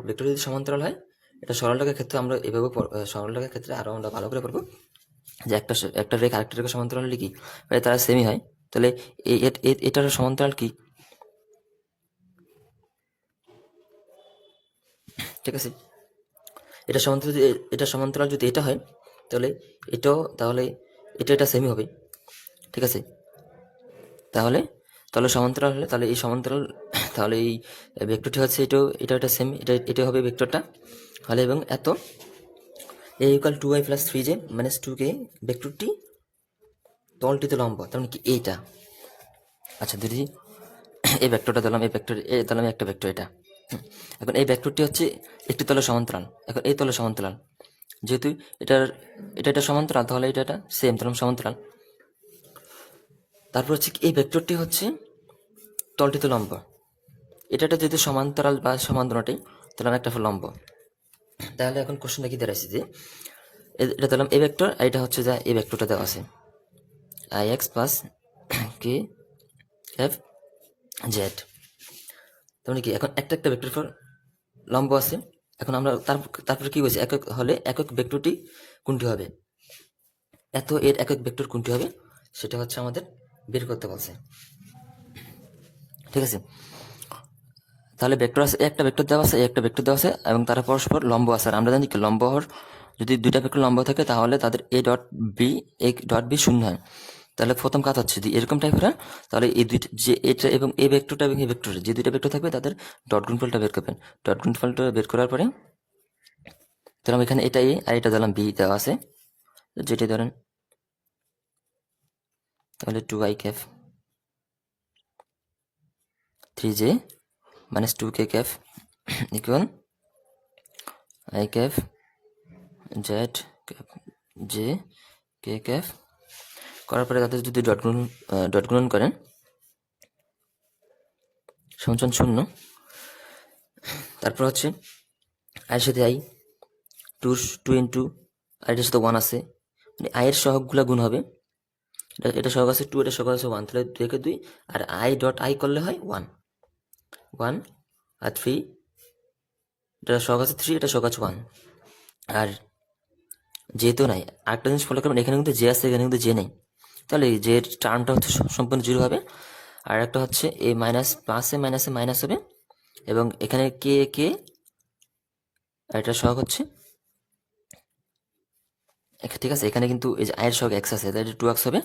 ভেক্টর যদি সমান্তরাল হয়, এটা সরলরেখার ক্ষেত্রে আমরা এভাবে সরলরেখার ক্ষেত্রে আরো আমরা ভালো করে পড়বো যে একটা রেখা আরেকটা রেখা সমান্তরাল হলে কি তারা সেমই হয়। তাহলে এটার সমান্তরাল কি, ঠিক আছে, এটা সমান্তরাল যদি এটা হয় তাহলে তাহলে এটা সেমই হবে। ঠিক আছে, তাহলে তাহলে সমান্তরাল হলে তাহলে এই সমান্তরাল তাহলে এই ভেক্টরটি হচ্ছে এটা সেম, এটা হবে ভেক্টরটা হলে, এবং এত a equal 2i plus 3j minus 2k ভেক্টরটি তলটিতে লম্ব, তার মানে কি এইটা। আচ্ছা যদি এই ভেক্টরটা দিলাম, এই ভেক্টর দিলাম একটা ভেক্টর এটা। এখন এই ভেক্টরটি হচ্ছে একটি তলের সমান্তরাল, এখন এই তলের সমান্তরাল যেহেতু এটা সমান্তরাল, তাহলে এটা সেম, তাহলে সমান্তরাল। তারপর হচ্ছে এই ভেক্টরটি হচ্ছে তলটিতে লম্ব, এটা যেহেতু সমান্তরাল বা সমান্তরালটাই, তাহলে একটা লম্ব। তাহলে এখন কোশ্চেনটা কি দাঁড়াইছে যে এটা দিলাম এই ভেক্টর, আর এটা হচ্ছে যা এই ভেক্টরটা দেওয়া আছে I x plus K F Z, তার মানে কি এখন একটা ভেক্টর ফর লম্ব আছে। এখন আমরা তারপরে কি বলছি, একক হলে একক ভেক্টরটি কোনটি হবে, এর একক ভেক্টর কোনটি হবে সেটা হচ্ছে আমাদের বের করতে বলছে। ঠিক আছে, তাহলে ভেক্টর আছে, একটা ভেক্টর দেওয়া আছে, একটা ভেক্টর দেওয়া আছে, এবং তারা পরস্পর লম্ব আছে। আর আমরা জানি কি লম্ব হওয়ার যদি দুইটা ভেক্টর লম্ব থাকে তাহলে তাদের এ ডট বি শূন্য হয়। তাহলে প্রথম কাজ হচ্ছে যদি এরকম টাইপের হয়, তাহলে এই দুইটা যে এটা এবং এই ভেক্টরটা এবং এই ভেক্টর যে দুইটা ভেক্টর থাকবে তাদের ডট গুণফলটা বের করবেন। ডট গুণফলটা বের করার পরে ধরলাম এখানে এটা এ আর এটা ধরলাম বি দেওয়া আছে, যেটা ধরেন তাহলে 2i cap 3j minus 2k cap equal i cap Z cap J K cap করার পরে তাদের যদি ডট গুণন করেন সমান 0, তারপর হচ্ছে আয়ের সাথে আই টু ইন্টু আর এটার সাথে 1 আছে, মানে আয়ের সহগগুলা গুণ হবে, এটা সহগ আছে 2, এটা সহগ আছে 1, তাহলে 2 কে 2, আর আই ডট আই করলে হয় 1 আর 3, এটা সহগ আছে 3, এটা সহগ আছে 1। আর যেহেতু নাই, আরেকটা জিনিস ফলো করবেন, এখানে কিন্তু জে আছে, এখানে কিন্তু জে নেই, তাহলে যে টার্মটা হচ্ছে সম্পূর্ণ 0 হবে, আর একটা হচ্ছে এ মাইনাস প্লাসে মাইনাসে মাইনাস হবে, এবং এখানে কে আর এটা সহগ হচ্ছে, ঠিক আছে। এখানে কিন্তু এই যে আয়ের সহগ এক্স আছে, তাহলে 2x হবে।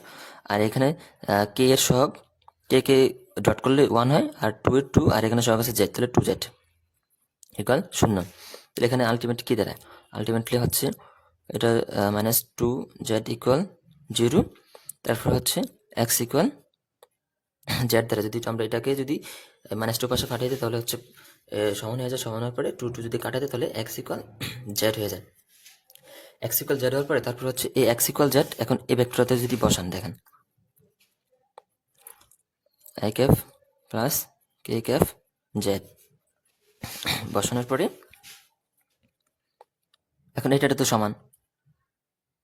আর এখানে কে এর সহগ কে ডট করলে 1 হয়, আর 2 এর 2, আর এখানে সহগ আছে জেড, তাহলে 2z ইকুয়াল 0। তাহলে এখানে আলটিমেটলি কি দাঁড়ায়? আলটিমেটলি হচ্ছে এটা -2z ইকুয়াল 0, তারপর হচ্ছে এক্স ইকুয়াল জেড দ্বারা যদি আমরা এটাকে যদি -2 পাশে পাঠিয়ে দিই তাহলে হচ্ছে সমান হয়ে যায়। সমান হওয়ার পরে 2 যদি কাটা দেয় তাহলে এক্স ইকুয়াল জেড হয়ে যায়। এক্স ইকুয়াল জেড হওয়ার পরে তারপর হচ্ছে এই এক্স ইকুয়াল জেড এখন এই ভেক্টরতে যদি বসান, দেখেন I cafe plus K cafe Z বসানোর পরে এখন এটা তো সমান,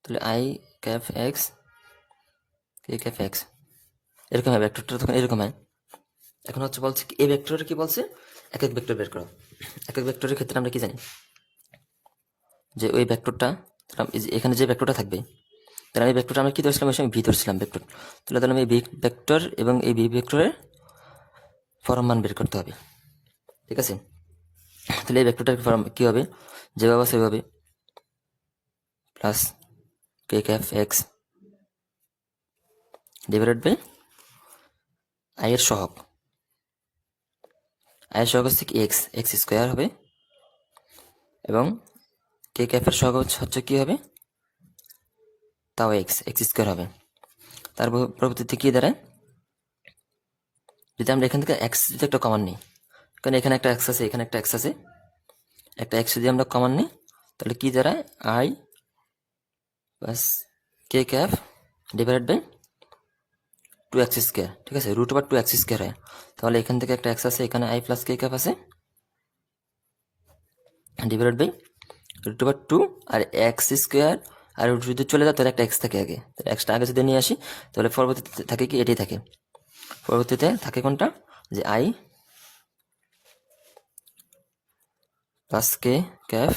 তাহলে I cafe x K cap x এরকম হয়। ভেক্টরটা তখন এরকম হয়। এখন হচ্ছে বলছে কি এই ভেক্টরের কি বলছে, একক ভেক্টর বের করো। একক ভেক্টরের ক্ষেত্রে আমরা কি জানি যে ওই ভেক্টরটা এখানে যে ভেক্টরটা থাকবে, তাহলে এই ভেক্টরটা আমরা কি ধরছিলাম, ওই সময় ভি ধরছিলাম ভেক্টর। তাহলে আমি এই ভেক্টর এবং এই ভি ভেক্টরের ফরম মান বের করতে হবে, ঠিক আছে। তাহলে এই ভেক্টরটার ফরম কি হবে, যেভাবে সেভাবে plus K cap X divided by I এর সহগ হচ্ছে কি এক্স স্কোয়ার হবে, এবং কে ক্যাফের সহগ হচ্ছে কি হবে, তাও এক্স স্কোয়ার হবে। তার পরবর্তীতে কি দাঁড়ায়, যদি আমরা এখান থেকে এক্স যদি একটা কমন নিই, কারণ এখানে একটা এক্স আছে, এখানে একটা এক্স আছে, একটা এক্স যদি আমরা কমন নিই তাহলে কি দাঁড়ায়, I plus K cap divided by 2x square, ঠিক আছে, √2x স্কোয়ার হয়। তাহলে এখান থেকে একটা এক্স আছে, এখানে আই প্লাস কে ক্যাফ আছে ডিভাইডেড বাই √2 আর এক্স স্কোয়ার, আর যদি চলে যায় তাহলে একটা এক্স থাকে আগে, তাহলে এক্সটা আগে যদি নিয়ে আসি তাহলে পরবর্তীতে থাকে কি, এটাই থাকে। পরবর্তীতে থাকে কোনটা, যে I plus K cap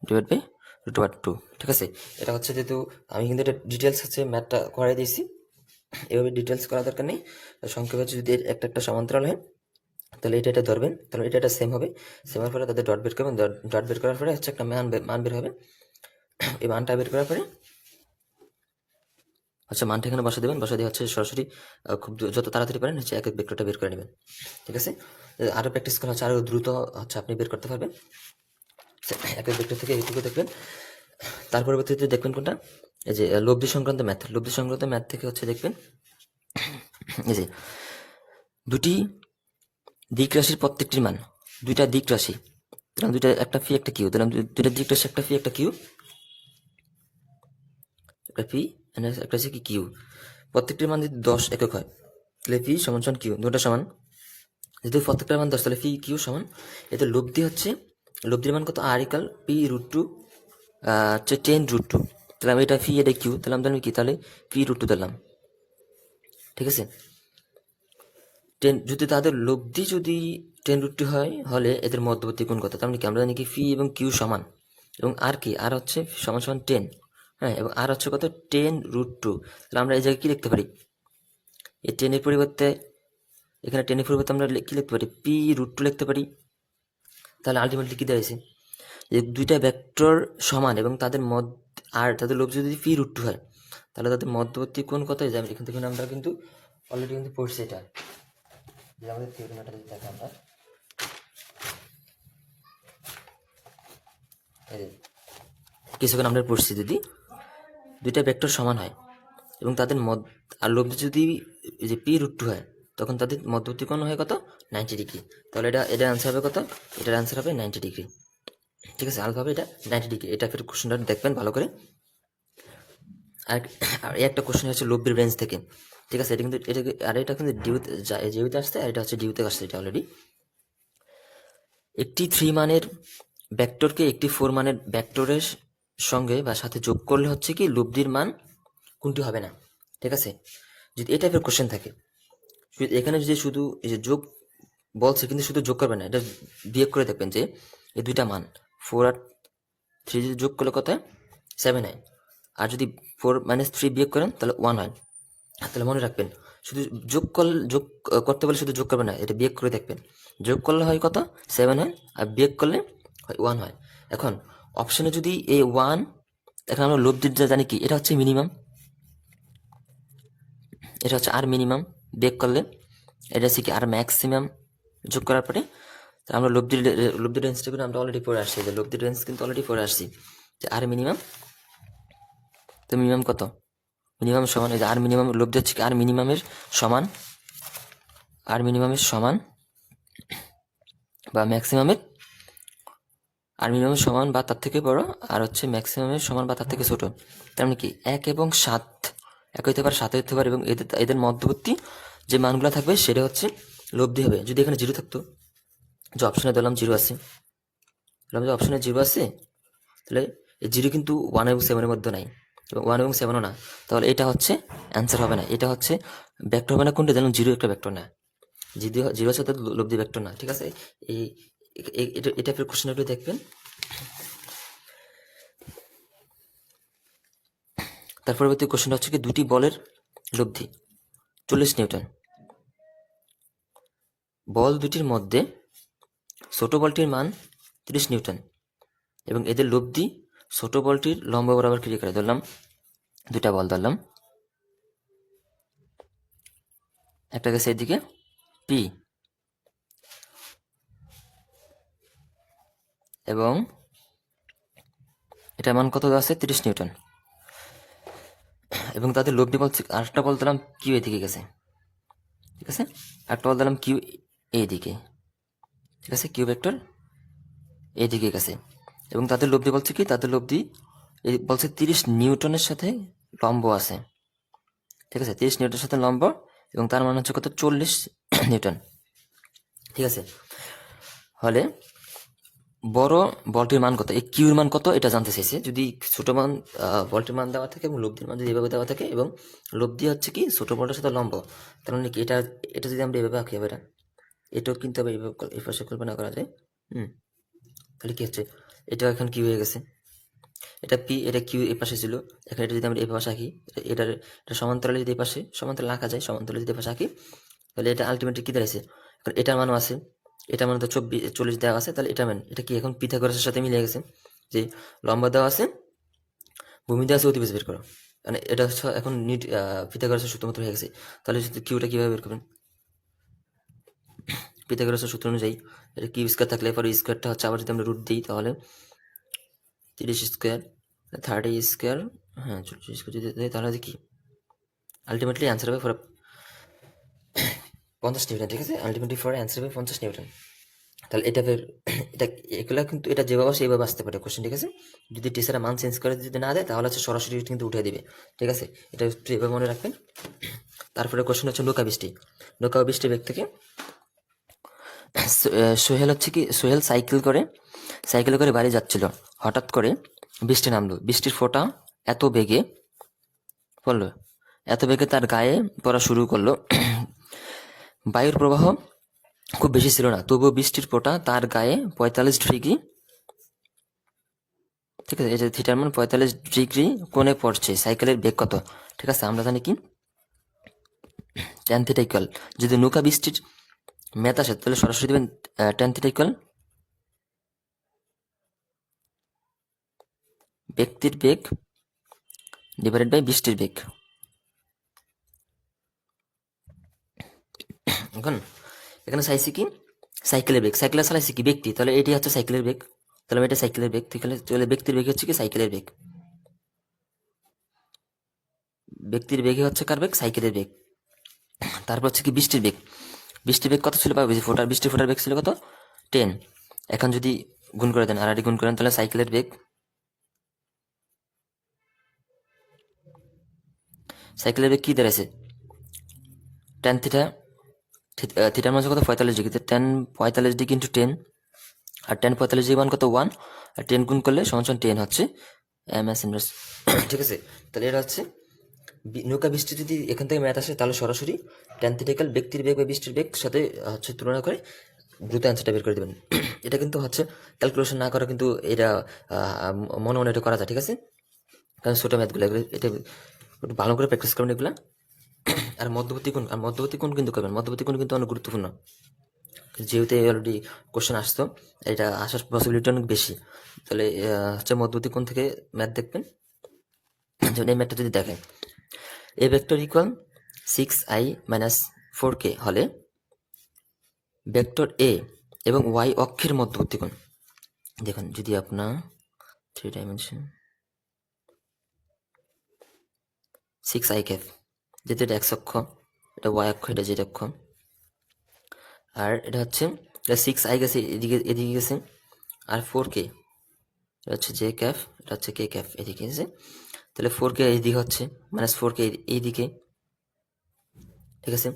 divide by √2, ঠিক আছে। এটা হচ্ছে যেহেতু আমি কিন্তু এটা ডিটেলস হচ্ছে ম্যাথটা করাই দিয়েছি, এভাবে ডিটেলস করা দরকার নেই। সংক্ষেপে হচ্ছে যদি একটা সমান্তরাল হয় তাহলে এটা ধরবেন, তাহলে এটা সেম হবে। সেম হওয়ার পরে তাদের ডট বের করবেন, ডট বের করার পরে হচ্ছে একটা মান বের হবে। এই মানটা বের করার পরে আচ্ছা মানটা এখানে বসা দেবেন, বসা দিয়ে হচ্ছে সরাসরি খুব যত তাড়াতাড়ি পারেন হচ্ছে এক ভেক্টরটা বের করে নেবেন, ঠিক আছে। আরও প্র্যাকটিস করা হচ্ছে আরও দ্রুত হচ্ছে আপনি বের করতে পারবেন। এক ভেক্টর থেকে এইটুকু দেখবেন। তার পরবর্তীতে দেখবেন কোনটা, এই যে লব্ধি সংক্রান্ত ম্যাথ থেকে হচ্ছে দেখবেন এই যে দুটি দিক রাশির প্রত্যেকটির মান, দুইটা দিক রাশি, দিলাম দুইটা, একটা ফি একটা কিউ, দিলাম দুইটা দিক রাশি, একটা ফি একটা কিউ, একটা পি একটা হচ্ছে কি কিউ, প্রত্যেকটির মান যদি 10 একক হয় তাহলে পি সমান সমান কিউ, দুটো সমান। যদি প্রত্যেকটার মান 10 তাহলে পি কিউ সমান। এতে লব্ধি হচ্ছে, লব্ধির মান কত, আর ইকাল পি √2 হচ্ছে 10√2, তাহলে আমি এটা ফি এটা কিউ দিলাম, তাহলে কি, তাহলে পি √2 দিলাম, ঠিক আছে। যদি তাদের লব্ধি যদি 10√2 হয় হলে এদের মধ্যবর্তী কোণ কত, তার মানে কি আমরা জানি কি ফি এবং কিউ সমান, এবং আর কি আর হচ্ছে সমান সমান 10, হ্যাঁ, এবং আর হচ্ছে কত 10√2, তাহলে আমরা এই জায়গায় কি লিখতে পারি, এই 10 পরিবর্তে এখানে 10 পরিবর্তে আমরা কি লিখতে পারি, p√2 লিখতে পারি। তাহলে আলটিমেটলি কি দাঁড়িয়েছে, যে দুইটা ভেক্টর সমান এবং তাদের তাদের লব্ধি যদি p√2 হয় তাহলে তাদের মধ্যবর্তী কোণ কত হয়ে যাবে। এখান থেকে আমরা কিন্তু অলরেডি কিন্তু পড়ছি এটা, যে আমাদের থিওরিটা যদি দেখে আমরা কিছুক্ষণ আমরা পড়ছি, যদি দুইটা ভেক্টর সমান হয় এবং তাদের আর লব্ধি যদি যে p√2 হয় তখন তাদের মধ্যবর্তী কোণ হয় কত, 90 ডিগ্রি। তাহলে এটা আনসার হবে কত, এটার আনসার হবে 90 ডিগ্রি, ঠিক আছে। আলগা হবে এটা 90 ডিগ্রি। এটা ফের কোশ্চেনটা দেখবেন ভালো করে। আর একটা কোশ্চেন হচ্ছে লব্ধির রেঞ্জ থেকে, ঠিক আছে। এটা কিন্তু এটা কিন্তু ডিউতে আসছে, আর এটা হচ্ছে ডিউতে আসছে, এটা অলরেডি। একটি 3 মানের ভেক্টরকে একটি 4 মানের ভেক্টরের সঙ্গে বা সাথে যোগ করলে হচ্ছে কি লব্ধির মান কোনটি হবে না, ঠিক আছে। যদি এই টাইপের কোশ্চেন থাকে, এখানে যদি শুধু এই যে যোগ বলছে কিন্তু শুধু যোগ করবে না, এটা বিয়োগ করে দেখবেন যে এই দুইটা মান 4 আর 3 যদি যোগ করলে কত হয়, 7 হয়। আর যদি 4 - 3 বিয়োগ করেন তাহলে 1 হয়, তাহলে মনে রাখবেন, শুধু যোগ করতে বলে শুধু যোগ করবে না, এটা বিয়োগ করে দেখবেন। যোগ করলে হয় কত, 7 হয়, আর বিয়োগ করলে হয় 1 হয়। এখন অপশনে যদি এই 1, এখন আমরা লব্ধিটা জানি কি, এটা হচ্ছে মিনিমাম, এটা হচ্ছে আর মিনিমাম, বিয়োগ করলে এটা হচ্ছে কি আর ম্যাক্সিমাম। যোগ করার পরে আমরা লব্ধির রেঞ্জটা কিন্তু আমরা অলরেডি পড়ে আসছি, যে লব্ধির রেঞ্জ কিন্তু অলরেডি পড়ে আসছি, যে আর মিনিমাম। তো মিনিমাম কত, মিনিমাম সমান, এই যে আর মিনিমাম, লব্ধি হচ্ছে কি আর মিনিমামের সমান, আর মিনিমামের সমান বা ম্যাক্সিমামের, আর মিনিমামের সমান বা তার থেকে বড়, আর হচ্ছে ম্যাক্সিমামের সমান বা তার থেকে ছোট। তার মানে কি 1 এবং 7 এক হইতে পারে, 7 হইতে পারে, এবং এদের মধ্যবর্তী যে মানগুলো থাকবে সেটা হচ্ছে লব্ধি হবে। যদি এখানে 0 থাকতো, যে অপশনে দিলাম 0 আছে, দিলাম যে অপশনে 0 আছে, তাহলে এই 0 কিন্তু 1 এবং 7 এর মধ্যে নাই, এবং 1 এবং 7ও না, তাহলে এটা হচ্ছে অ্যান্সার হবে না। এটা হচ্ছে ভেক্টর হবে না, কোনটা জানুন, 0 একটা ভেক্টর না, 0 সাথে লব্ধি ভেক্টর না, ঠিক আছে। এই এটা ফের কোশ্চেন একটু দেখবেন। তার পরবর্তী কোশ্চেনটা হচ্ছে কি, দুটি বলের লব্ধি 40 নিউটন। বল দুটির মধ্যে ছোট বলটির মান 30 নিউটন, এবং এদের লব্ধি ছোট বলটির লম্ব বরাবর ক্রিয়া করে। ধরলাম দুটা বল ধরলাম, একটা গেছে এদিকে পি, এবং এটার মান কত আছে, 30 নিউটন, এবং তাদের লব্ধি বলছে, আরেকটা বল দিলাম কিউ এদিকে গেছে, ঠিক আছে, একটা বল দিলাম কিউ এইদিকে, ঠিক আছে, কিউ ভেক্টর এইদিকে গেছে, এবং তাদের লব্ধি বলছে কি, তাদের লব্ধি এই বলছে 30 নিউটনের সাথে লম্ব আছে, ঠিক আছে, 30 নিউটনের সাথে লম্ব, এবং তার মান হচ্ছে কত, 40 নিউটন, ঠিক আছে। হলে বড় বলটির মান কত, এই কিউর মান কত এটা জানতে চাইছে। যদি ছোট মান বলটির মান দেওয়া থাকে এবং লব্ধির মান যদি এভাবে দেওয়া থাকে, এবং লব্ধি হচ্ছে কি ছোট বলটার সাথে লম্ব, তার মানে কি এটা এটা যদি আমরা এভাবে আঁকি, এটা এটাও কিন্তু আবার এইভাবে এই পাশে কল্পনা করা যায়। তাহলে কি হচ্ছে, এটা এখন কি হয়ে গেছে, এটা পি, এটা কিউ এই পাশে ছিল, এখন এটা যদি আমরা এই পাশে আঁকি, এটার এটা সমান্তরালে যদি এই পাশে সমান্তরাল আঁকা যায়, সমান্তরালে যদি এই পাশে আঁকি, তাহলে এটা আলটিমেটলি কি দাঁড়াইছে, এখন এটার মানও আছে, এটা মানে তো 40 দেওয়া আছে, তাহলে এটা মান এটা কি এখন পিথাগোরাসের সাথে মিলে গেছে, যে লম্বা দেওয়া আছে, ভূমি দেওয়া আছে, অতিবেশ বের করো, মানে এটা হচ্ছে এখন পিথাগোরাসের সূত্র মতো হয়ে গেছে। তাহলে কিউটা কিভাবে বের করবেন, পিথাগোরাসের সূত্র অনুযায়ী এটা কিউ স্কোয়ার থাকলে পরে স্কোয়ারটা হচ্ছে, আবার যদি আমরা রুট দিই তাহলে 30 স্কোয়ার, 30 স্কোয়ার, হ্যাঁ 40 স্কোয়ার যদি দেয় তাহলে কি আলটিমেটলি অ্যান্সার হবে 50 নিউটন, ঠিক আছে, আলটিমেটলি ফর অ্যান্সার হবে 50 নিউটন। তাহলে এটা ফের এটা এগুলা কিন্তু এটা যেভাবে আসে এইভাবে আসতে পারে কোশ্চেন, ঠিক আছে। যদি টিচারের মান চেঞ্জ করে যদি না দেয়, তাহলে হচ্ছে সরাসরি কিন্তু উঠে দিবে, ঠিক আছে, এটা একটু এভাবে মনে রাখবেন। তারপরে কোশ্চেন হচ্ছে নৌকা বৃষ্টি। নৌকা বৃষ্টি বেগ থেকে সোহেল হচ্ছে কি, সোহেল সাইকেল করে বাড়ি যাচ্ছিল, হঠাৎ করে বৃষ্টি নামলো, বৃষ্টির ফোঁটা এত বেগে পড়লো, এত বেগে তার গায়ে পড়া শুরু করলো। বায়ুর প্রবাহ খুব বেশি ছিল না, তবুও বৃষ্টির ফোঁটা তার গায়ে 45 ডিগ্রি, ঠিক আছে, এই যে থিটার মান 45 ডিগ্রি কোণে পড়ছে, সাইকেলের বেগ কত, ঠিক আছে, আমরা জানি কি ট্যান থিটা ইকুয়াল, যদি নৌকা বৃষ্টির ম্যাথ আসে তাহলে সরাসরি দেবেন ট্যান থিটা ইকুয়াল ব্যক্তির বেগ ডিভাইডেড বাই বৃষ্টির বেগ। এখন এখানে চাইছি কি সাইকেলের বেগ, সাইকেলের চালাইছি কি ব্যক্তি, তাহলে এটি হচ্ছে সাইকেলের বেগ, তাহলে এটা সাইকেলের বেগ, তাহলে ব্যক্তির বেগ হচ্ছে কি সাইকেলের বেগ, ব্যক্তির বেগে হচ্ছে কার বেগ, সাইকেলের বেগ। তারপর হচ্ছে কি বৃষ্টির বেগ, বৃষ্টির বেগ কত ছিল পাবে, বৃষ্টির ফোটার বেগ ছিল কত, 10। এখন যদি গুণ করে দেন, আর গুণ করেন, তাহলে সাইকেলের বেগ, সাইকেলের বেগ কি দাঁড়াইছে, টেন থিটা, থিটার মান কত 45 ডিগ্রি, 45 ডিগ্রি ইন্টু 10, আর 45 ডিগ্রি মান কত 1, আর 10 গুণ করলে সমান 10 হচ্ছে এম এস ইনভার্স, ঠিক আছে। তাহলে এটা হচ্ছে নৌকা বৃষ্টি, যদি এখান থেকে ম্যাথ আসে তাহলে সরাসরি ট্যান থিটাকাল ব্যক্তির বেগ বা বৃষ্টির বেগ সাথে হচ্ছে তুলনা করে দ্রুত অ্যান্সারটা বের করে দেবেন। এটা কিন্তু হচ্ছে ক্যালকুলেশন না করা, কিন্তু এটা মনে মনে এটা করা যায়, ঠিক আছে, কারণ ছোটো ম্যাথগুলো এগুলো এটা একটু ভালো করে প্র্যাকটিস করবেন এগুলা। আর মধ্যবর্তী কোণ কিন্তু করবেন, মধ্যবর্তী কোণ কিন্তু অনেক গুরুত্বপূর্ণ, যেহেতু অলরেডি কোশ্চেন আসতো, এটা আসার পসিবিলিটি অনেক বেশি। তাহলে হচ্ছে মধ্যবর্তী কোণ থেকে ম্যাথ দেখবেন। যেমন এই ম্যাথটা যদি দেখেন, A vector equal 6i minus 4k হলে ভেক্টর এ এবং ওয়াই অক্ষের মধ্যবর্তী কোণ, দেখুন যদি আপনার 3 ডাইমেনশন 6i ক্যাপ, যেহেতু এটা এক্স অক্ষ, এটা ওয়াই অক্ষ, এটা জেড অক্ষ, আর এটা হচ্ছে 6i গেছে এদিকে গেছে, আর 4k এটা হচ্ছে জে ক্যাফ, এটা হচ্ছে কে ক্যাফ এদিকে গেছে। তাহলে 4k এইদিকে হচ্ছে মাইনাস 4k এইদিকে, ঠিক আছে।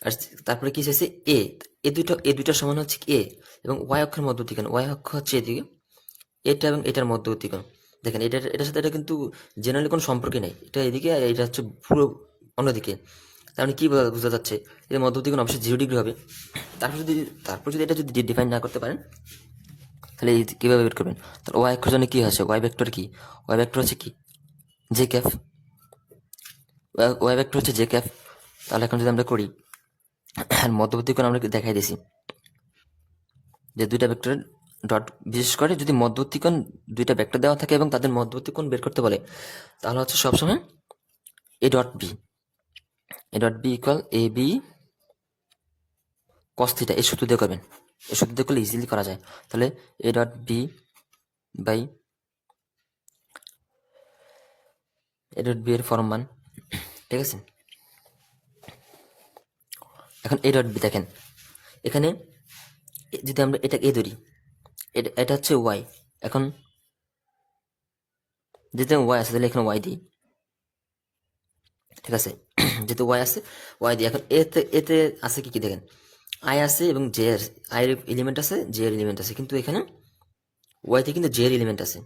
আর তারপরে কি চাইছে এ, এই দুইটা সমান হচ্ছে এ এবং ওয়াই অক্ষের মধ্যবর্তী কোণ, ওয়াই অক্ষ হচ্ছে এদিকে, এটা এবং এটার মধ্যবর্তী কোণ। দেখেন এটার সাথে এটা কিন্তু জেনারেলি কোনো সম্পর্কই নেই, এটা এদিকে আর এটা হচ্ছে পুরো অন্যদিকে। তার মানে কি বোঝা যাচ্ছে, এর মধ্যবর্তী কোণ অবশ্যই 0 ডিগ্রি হবে। তারপর যদি এটা যদি ডিফাইন না করতে পারেন, তাহলে কীভাবে বের করবেন? তাহলে ওয়াই অক্ষের জন্য কী আছে, ওয়াই ভেক্টর কি, ওয়াই ভেক্টর হচ্ছে কি জে ক্যাফ, ওয়াই ভেক্টর হচ্ছে জে ক্যাফ। তাহলে এখন যদি আমরা করি, আর মধ্যবর্তী কোণ আমরা দেখাই দিছি যে দুইটা ভেক্টরের ডট, বিশেষ করে যদি মধ্যবর্তী কোণ দুইটা ভেক্টর দেওয়া থাকে এবং তাদের মধ্যবর্তী কোণ বের করতে বলে, তাহলে হচ্ছে সবসময় A dot B, equal A B cos theta, এই সূত্র দিয়ে করবেন। এই সূত্র দিয়ে করলে ইজিলি করা যায়। তাহলে A dot B by A dot B এর ফর্ম মান, ঠিক আছে। এখন এ ডট বি দেখেন, এখানে যদি আমরা এটা এ ধরি, এটা হচ্ছে ওয়াই, এখন যেহেতু ওয়াই আছে তাহলে এখানে ওয়াই দিই, ঠিক আছে। যেহেতু ওয়াই আছে ওয়াই দিই। এখন এতে আছে কি কি দেখেন, আই আছে এবং জে এর, আই এর এলিমেন্ট আছে, জে এর এলিমেন্ট আছে, কিন্তু এখানে ওয়াইতে কিন্তু জে এর এলিমেন্ট আছে,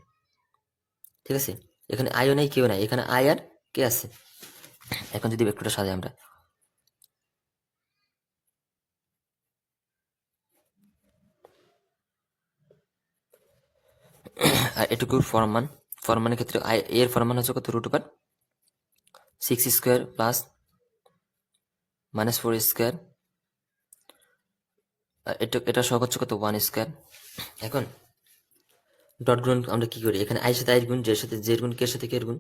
ঠিক আছে। এখানে আইও নাই কেউ নাই, এখানে আই আর কে আছে। এখন যদি ভেক্টরটা সাজাই আমরা, আর এটুকুর ফরমানের ক্ষেত্রে আই এর ফরমান হচ্ছে কত, root over 6 square plus minus 4 square, এটা সহ হচ্ছে কত 1 স্কোয়ার। এখন ডট গুণ আমরা কি করি, এখানে আই সাথে আই গুণ, জের সাথে জের গুণ, কে সাথে কে গুণ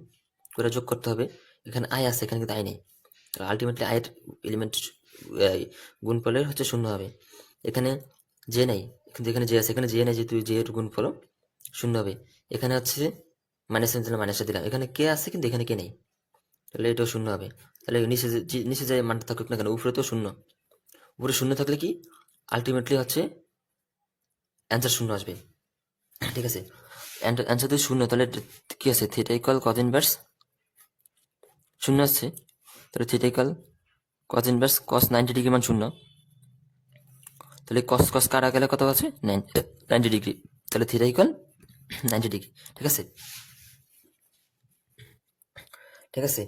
করে যোগ করতে হবে। এখানে আই আছে, এখানে কিন্তু আই নেই, আলটিমেটলি আয়ের এলিমেন্ট গুণফলের হচ্ছে 0 হবে। এখানে জে নেই, কিন্তু এখানে জে আছে, এখানে জে নেই, যেহেতু জে এর গুণফল 0 হবে। এখানে হচ্ছে মাইনাস দিলাম, মাইনাসে দিলাম, এখানে কে আছে কিন্তু এখানে কে নেই, তাহলে এটাও 0 হবে। তাহলে নিচে যে মানটা থাকুক না কেন, উপরে তো 0, উপরে 0 থাকলে কি আলটিমেটলি হচ্ছে অ্যান্সার 0 আসবে, ঠিক আছে। অ্যান্সার যদি 0, তাহলে কি আছে, থিটা ইকুয়াল কজ ইনভার্স 0 আসছে, তাহলে থিটা ইকুয়াল কজ ইনভার্স কস 90 ডিগ্রি মান 0, তাহলে কস কস কাটা গেলে কত আছে 90 ডিগ্রি, তাহলে থিটা ইকুয়াল 90 ডিগ্রি, ঠিক আছে। ঠিক আছে,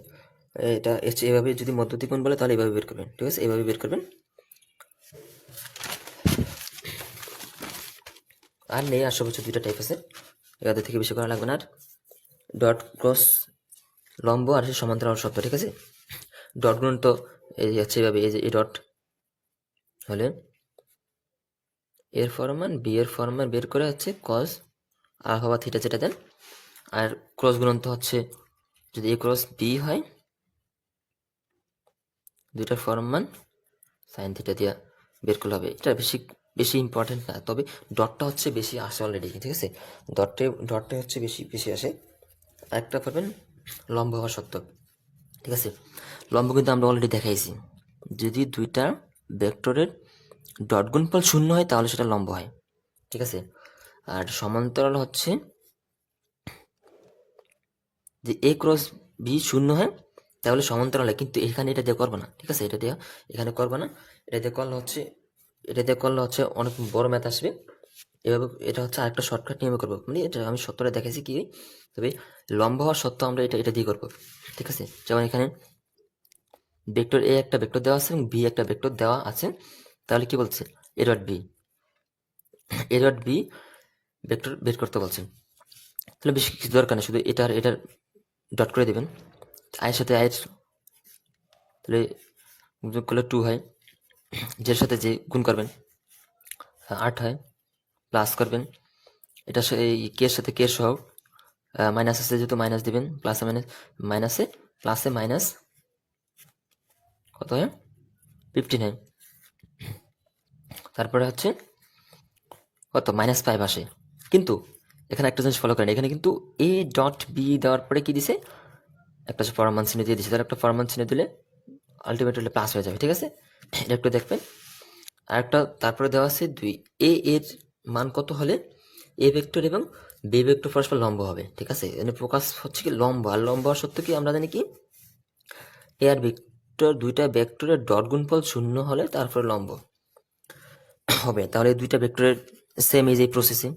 এটা এভাবে যদি মধ্যবর্তী কোণ বলে তাহলে এভাবে বের করবেন, ঠিক আছে, এভাবে বের করবেন। আর নেই, আর সব হচ্ছে দুইটা টাইপ আছে, এদের থেকে বেশি করা লাগবে না। আর ডট ক্রস লম্ব আর সমান্তরাল শব্দ, ঠিক আছে। ডট গুণ তো এই হচ্ছে এভাবে, এই যে এই ডট হলে এর ফরমান বি এর ফরমান বের করে হচ্ছে কস আলফা বা থিটা যেটা দেন, আর ক্রস গুণন তো হচ্ছে যদি এ ক্রস বি হয়, দুইটার ফরমান সাইন থিটা দিয়া বের করলে হবে। এটা বেশি বেশি ইম্পর্টেন্ট না, তবে ডটটা হচ্ছে বেশি আসে অলরেডি, ঠিক আছে। ডটটা হচ্ছে বেশি বেশি আসে। আরেকটা পাবেন লম্ব হওয়া সত্য, ঠিক আছে। লম্ব কিন্তু আমরা অলরেডি দেখাইছি, যদি দুইটা ভেক্টরের ডট গুণফল 0 হয় তাহলে সেটা লম্ব হয়, ঠিক আছে। আর সমান্তরাল হচ্ছে যে এ ক্রস বি 0 হয় তাহলে সমান্তরাল হয়, কিন্তু এখানে এটা দিয়ে করবো না, ঠিক আছে। এটা দিয়ে এখানে করবো না, এটা দিয়ে করলে হচ্ছে অনেক বড় ম্যাথ আসবে। এভাবে এটা হচ্ছে আরেকটা শর্টকাট নিয়মে করবো, মানে এটা আমি সত্যটা দেখেছি কি, তবে লম্ব হওয়ার সত্য আমরা এটা দিয়ে করবো, ঠিক আছে। যেমন এখানে ভেক্টর এ একটা ভেক্টর দেওয়া আছে এবং বি একটা ভেক্টর দেওয়া আছে, তাহলে কি বলছে, এ ডট বি, ভেক্টর বের করতে বলছেন। তাহলে বেশি কিছু দরকার নেই, শুধু এটার ডট করে দেবেন, আয়ের সাথে আয়ের তাহলে যোগ করলে 2 হয়, জের সাথে যে গুণ করবেন 8 হয়, প্লাস করবেন এটা এই কে এর সাথে কে সহ মাইনাস আছে যেহেতু মাইনাস দিবেন, প্লাসে মাইনাস কত হয় 15 হয়। তারপরে হচ্ছে কত -5 আসে, কিন্তু এখানে একটা জিনিস ফলো করেন, এখানে কিন্তু এ ডট বি দেওয়ার পরে কি দিছে, একটা পরমান চিহ্ন দিয়ে দিছে, তাহলে একটা পরমান চিহ্ন দিলে আলটিমেটলি প্লাস হয়ে যাবে, ঠিক আছে। এটা একটু দেখবেন। আর একটা তারপরে দেওয়া আছে 2, এ এর মান কত হলে এ ভেক্টর এবং বি ভেক্টর পরস্পর লম্ব হবে, ঠিক আছে। এখানে ফোকাস হচ্ছে কি লম্ব, আর লম্ব হওয়ার সত্ত্বেও কি আমরা জানি কি এ আর ভেক্টর দুইটা ভেক্টরের ডট গুণফল 0 হলে তারপরে লম্ব হবে। তাহলে এই দুইটা ভেক্টরের সেম এই প্রসেসিং,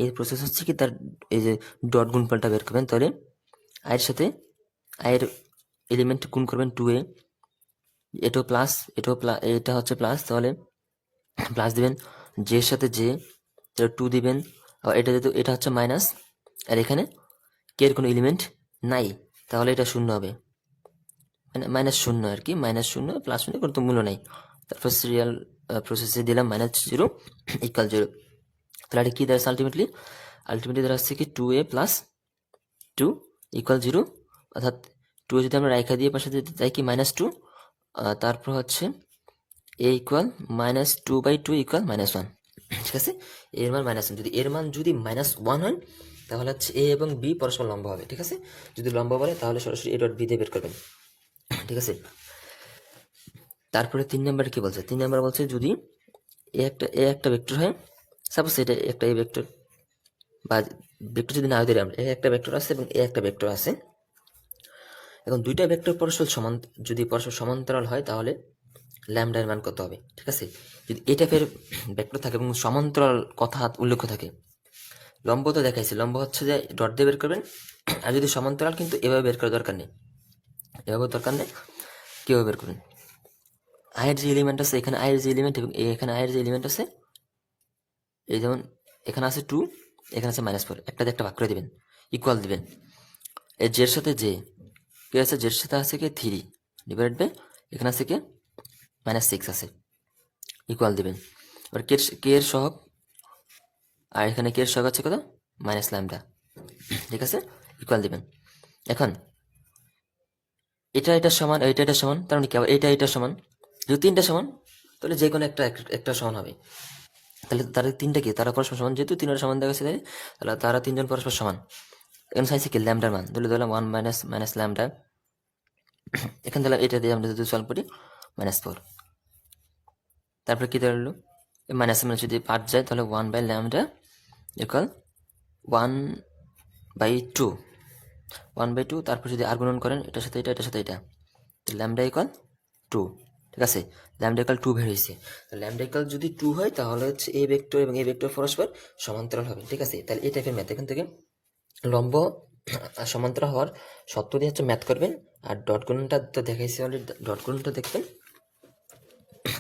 এই প্রসেস হচ্ছে কি তার এই যে ডট গুণফলটা বের করবেন, তাহলে আয়ের সাথে আয়ের এলিমেন্ট গুণ করবেন 2a, এটাও প্লাস এটাও প্লাস, এটা হচ্ছে প্লাস, তাহলে প্লাস দিবেন, জে এর সাথে জে, তাহলে 2 দিবেন, আর এটা যেহেতু এটা হচ্ছে মাইনাস, আর এখানে কে এর কোনো এলিমেন্ট নাই, তাহলে এটা 0 হবে, মানে -0 আর কি, -0 +0 কোনো তো মূল্য নাই। তারপর সিরিয়াল প্রসেসে দিলাম -0 = 0, তাহলে এটা কি দাঁড়াচ্ছে আলটিমেটলি দাঁড়াচ্ছে কি 2a + 2 = 0, অর্থাৎ 2 যদি আমরা রাইখা দিয়ে পাশে যদি যাই কি -2, তারপর হচ্ছে a = -2/2 = -1, ঠিক আছে। এর মান -1, যদি এর মান যদি -1 হয় তাহলে হচ্ছে এ এবং বি পরস্পর লম্ব হবে, ঠিক আছে। যদি লম্ব বলে তাহলে সরাসরি এ ডট বি দিয়ে বের করবেন, ঠিক আছে। তারপরে 3 নম্বরে কি বলছে, 3 নম্বর বলছে যদি এ একটা ভেক্টর হয়, সাপোজ এটা একটা এ ভেক্টর, বা ভেক্টর যদি না ধরি আমরা, এ একটা ভেক্টর আছে এবং এ একটা ভেক্টর আছে, এখন দুইটা ভেক্টর যদি পরস্পর সমান্তরাল হয় তাহলে ল্যামডা এর মান কত হবে, ঠিক আছে। যদি এই টাইপের ভেক্টর থাকে এবং সমান্তরাল কথা উল্লেখ থাকে, লম্ব তো দেখাইছে, লম্ব হচ্ছে যে ডট দিয়ে বের করবেন, আর যদি সমান্তরাল কিন্তু এভাবে বের করার দরকার নেই, কিভাবে বের করবেন, আয়ের যে এলিমেন্ট আছে এখানে আয়ের যে এলিমেন্ট এবং এখানে আয়ের যে এলিমেন্ট আছে, এই যেমন এখানে আছে 2, এখানে আছে -4, একটা দিয়ে একটা ভাগ করে দিবেন, ইকুয়াল দিবেন, এর জের সাথে জে কে আছে, জের সাথে আছে কি 3 ডিভাইড বাই এখানে আছে কি -6 আছে, ইকুয়াল দিবেন। এবার কে এর সহগ, আর এখানে কে এর সহগ আছে কত -λ, ঠিক আছে, ইকুয়াল দিবেন। এখন এটা সমান, এটা সমান, তার মানে কি আবার এটা সমান, যদি 3টা সমান তাহলে যে কোনো একটা সমান হবে, তাহলে তারা 3টা কি তারা পরস্পর সমান, যেহেতু 3টা সমান দেখা গেছে তাহলে তারা 3জন পরস্পর সমান। এখানে চাইছে কি ল্যামডার মান, ধরলাম 1 মাইনাস ল্যামডা, এখানে দিলাম এটা দিয়ে আমরা যদি সলভ করি -4, তারপরে কি দাঁড়ালো মাইনাস মানে যদি পার্ট যায় তাহলে 1/λ = 1/2, 1/2, তারপর যদি আর গুণন করেন এটার সাথে এটা, ল্যামডা = 2, ঠিক আছে। ল্যামডা = 2 বের হয়েছে, ল্যামডা যদি 2 হয় তাহলে হচ্ছে এ ভেক্টর এবং এ ভেক্টর পরস্পর সমান্তরাল হবে, ঠিক আছে। তাহলে এই টাইপের ম্যাথ এখান থেকে লম্ব সমান্তরাল হওয়ার শর্ত দিয়ে হচ্ছে ম্যাথ করবেন, আর ডট গুণনটা তো দেখাইছি অলরেডি, ডট গুণনটা দেখবেন,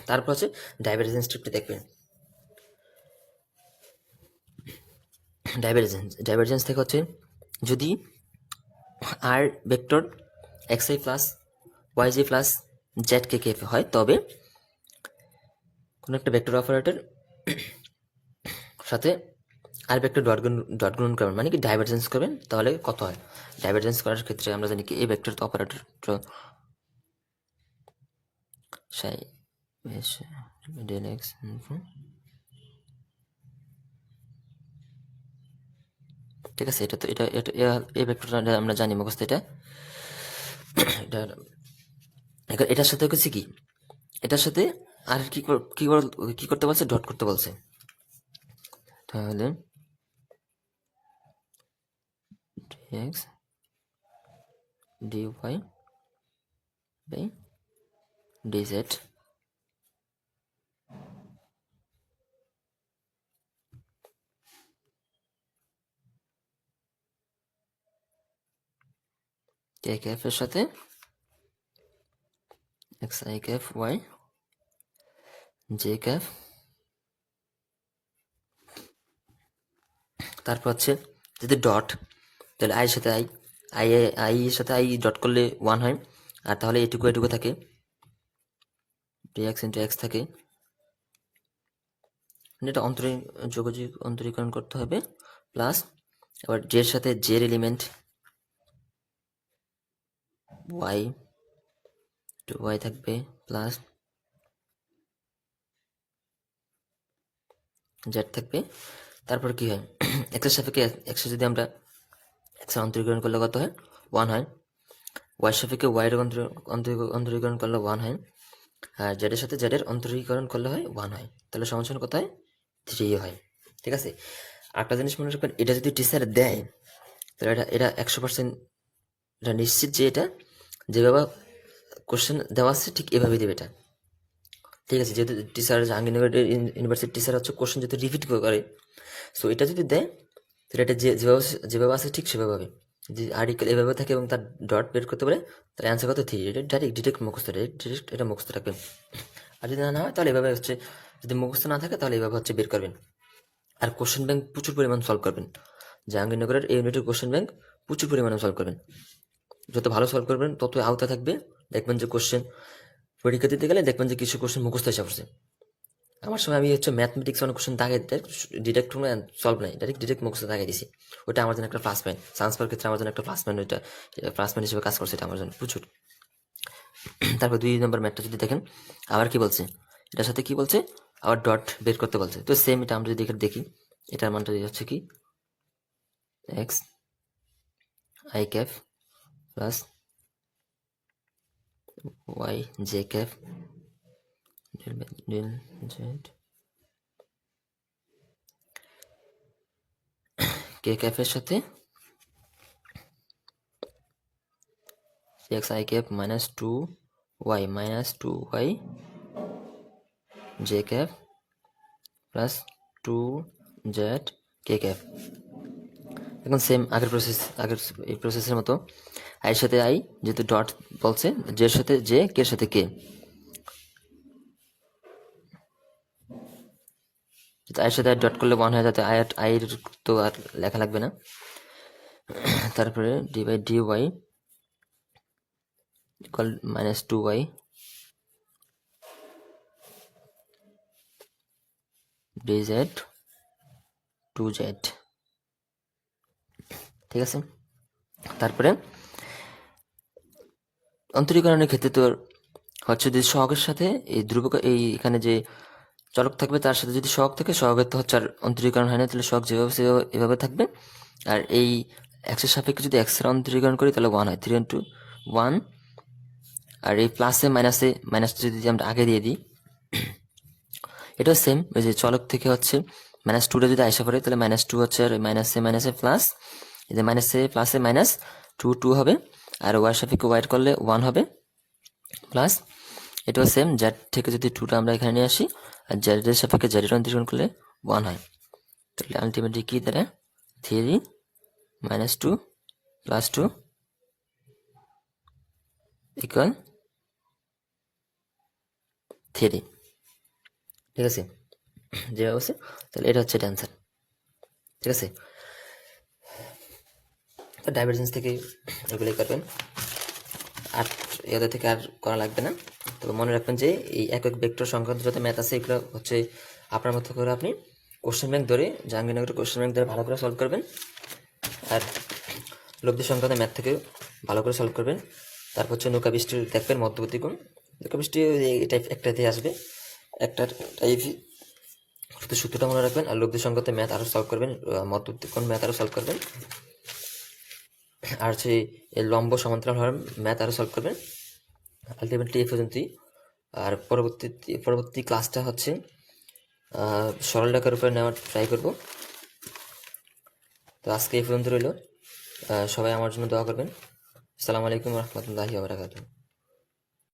তারপর হচ্ছে ডাইভারজেন্স ট্রিপটা দেখবেন। ডাইভারজেন্স থেকে হচ্ছে যদি আর vector xi plus yj plus zk হয়, তবে কোনো একটা ভেক্টর অপারেটর সাথে আর ভেক্টর ডট গুণন করবেন, মানে কি ডাইভারজেন্স করবেন, তাহলে কত হয়। ডাইভারজেন্স করার ক্ষেত্রে আমরা জানি কি এই ভেক্টর অপারেটর del x, ঠিক আছে। এটা তো এটা এই ভেক্টরটা আমরা জানি মুখস্থ, এটা এটার সাথে হচ্ছে কি, এটার সাথে আর কি করতে বলছে, ডট করতে বলছে, তাহলে dx dy by dz k cafe এর সাথে xi cafe y j cafe, তারপর হচ্ছে যদি ডট, তাহলে আই এর সাথে আই এর সাথে আই ডট করলে 1 হয়, আর তাহলে এটুকু থাকে, dx ইন্টু এক্স থাকে, এটা অন্তরীকরণ করতে হবে, প্লাস আবার জের সাথে জের এলিমেন্ট ওয়াই টু ওয়াই থাকবে, প্লাস জেড থাকবে। তারপর কি হয়, এক্সের সাপেক্ষে এক্সে যদি আমরা এক্সের অন্তরীকরণ করলে কত হয়, 1 হয়। ওয়াই সাপেক্ষে ওয়াইয়ের অন্তরীকরণ করলে 1 হয়, আর জেডের সাথে জেডের অন্তরীকরণ করলে হয় 1 হয়। তাহলে সমান কত হয়, 3 হয়। ঠিক আছে, একটা জিনিস মনে রাখবেন, এটা যদি টিচার দেয় তাহলে এটা 100% এটা নিশ্চিত যে এটা যেভাবে কোশ্চেন দেওয়া আছে ঠিক এভাবেই দেবে এটা। ঠিক আছে, যেহেতু টিচার জাহাঙ্গীরনগর ইউনিভার্সিটির টিচার হচ্ছে কোশ্চেন যদি রিপিট করে, সো এটা যদি দেয় তাহলে এটা যেভাবে আছে ঠিক সেভাবে হবে। যে আর্টিকেল এভাবে থাকে এবং তার ডট বের করতে পারে, তাহলে অ্যান্সার কত 3। এটা ডিরেক্ট মুখস্থ, ডিরেক্ট এটা মুখস্থ রাখবেন। আর যদি না হয় তাহলে এভাবে হচ্ছে, যদি মুখস্থ না থাকে তাহলে এভাবে হচ্ছে বের করবেন। আর কোশ্চেন ব্যাংক প্রচুর পরিমাণ সলভ করবেন, জাহাঙ্গীরনগরের এই ইউনিটের কোশ্চেন ব্যাংক প্রচুর পরিমাণে সলভ করবেন। যত ভালো সলভ করবেন ততই আওতা থাকবে। দেখবেন যে কোশ্চেন পরীক্ষা দিতে গেলে দেখবেন যে কিছু কোশ্চেন মুখস্থ এসে পড়ছে। আমার সময় আমি হচ্ছে ম্যাথমেটিক্স অনেক কোশ্চেন দাগে ডিরেক্ট কোনো সলভ নাই, ডিরেক্ট মুখস্থ দাগে দিছি। ওটা আমার জন্য একটা প্লাস পয়েন্ট, সায়েন্স পাওয়ার ক্ষেত্রে আমার জন্য একটা প্লাস পয়েন্ট, ওইটা প্লাস পয়েন্ট হিসেবে কাজ করছে, এটা আমার জন্য প্রচুর। তারপর 2 নম্বর ম্যাথটা যদি দেখেন, আবার কি বলছে, এটার সাথে কি বলছে, আবার ডট বের করতে বলছে। তো সেম এটা আমরা যদি দেখি, এটার মানটা হচ্ছে কি, X I cap plus Y J cap del Z K ক্যাপের সাথে X I cap minus 2y J cap plus 2z K cap. এখন সেম আগের এই প্রসেসের মতো, আইয়ের সাথে আই যেহেতু ডট বলছে, জের সাথে জে, কে এর সাথে কে, আয়ের সাথে ডট করলে 1 হয়, যাতে আয়ের তো আর লেখা লাগবে না। তারপরে D by D Y equal minus 2y dz 2z। ঠিক আছে, তারপরে অন্তরীকরণের ক্ষেত্রে তো হচ্ছে যদি সহগের সাথে এই ধ্রুবক, এই এখানে যে চলক থাকবে তার সাথে যদি সহগ থাকে, সহগের তো হচ্ছে আর অন্তরীকরণ হয় না, তাহলে সহগ যেভাবে সেভাবে এভাবে থাকবে। আর এই এক্সের সাপেক্ষে যদি এক্স এর অন্তরীকরণ করি তাহলে 1 হয়, 3 ইন্টু 1। আর এই প্লাসে মাইনাস যদি আমরা আগে দিয়ে দিই, এটাও সেম, ওই যে চলক থেকে হচ্ছে -2টা যদি আইসা পড়ে তাহলে -2 হচ্ছে, আর মাইনাসে প্লাস, এই যে প্লাসে -2 হবে। আর ওয়াই সাপেক্ষে ওয়াইড করলে 1 হবে, প্লাস এটাও সেম, জেড থেকে যদি 2টা আমরা এখানে নিয়ে আসি, আর জেডের সাপেক্ষে জেডের অন্তরীকরণ করলে 1 হয়। তাহলে আলটিমেটলি কি দাঁড়ায়, 3 -2 +2 ইকুয়াল 3। ঠিক আছে, যে অবস্থা, তাহলে এটা হচ্ছে অ্যান্সার। ঠিক আছে, তো ডাইভারজেন্স থেকে এগুলোই করবেন, আর এদের থেকে আর করা লাগবে না। তবে মনে রাখবেন যে এই একক ভেক্টর সংক্রান্ত যত ম্যাথ আছে এগুলো হচ্ছে আপনার মতো করে আপনি কোশ্চেন ব্যাংক ধরে, জাহাঙ্গীরনগরের কোশ্চেন ব্যাংক ধরে ভালো করে সলভ করবেন। আর লব্ধি সংক্রান্ত ম্যাথ থেকে ভালো করে সলভ করবেন। তারপর হচ্ছে নৌকা বৃষ্টি দেখবেন মধ্যবর্তী কোণ, নৌকা বৃষ্টি এই টাইপ একটাতে আসবে, একটা টাইপই, শুধু সূত্রটা মনে রাখবেন। আর লব্ধি সংক্রান্ত ম্যাথ আরও সলভ করবেন, মধ্যবর্তী কোণ ম্যাথ আরও সলভ করবেন, আর হচ্ছে এই লম্ব সমান্তরাল হওয়ার ম্যাথ আরও সলভ করবেন। আলটিমেটলি এই পর্যন্তই। আর পরবর্তী ক্লাসটা হচ্ছে সরল রেখার উপরে নেওয়ার ট্রাই করব। তো আজকে এই পর্যন্ত রইল, সবাই আমার জন্য দোয়া করবেন। আসসালামু আলাইকুম রহমতুল্লাহি ওয়া বারাকাতুহু।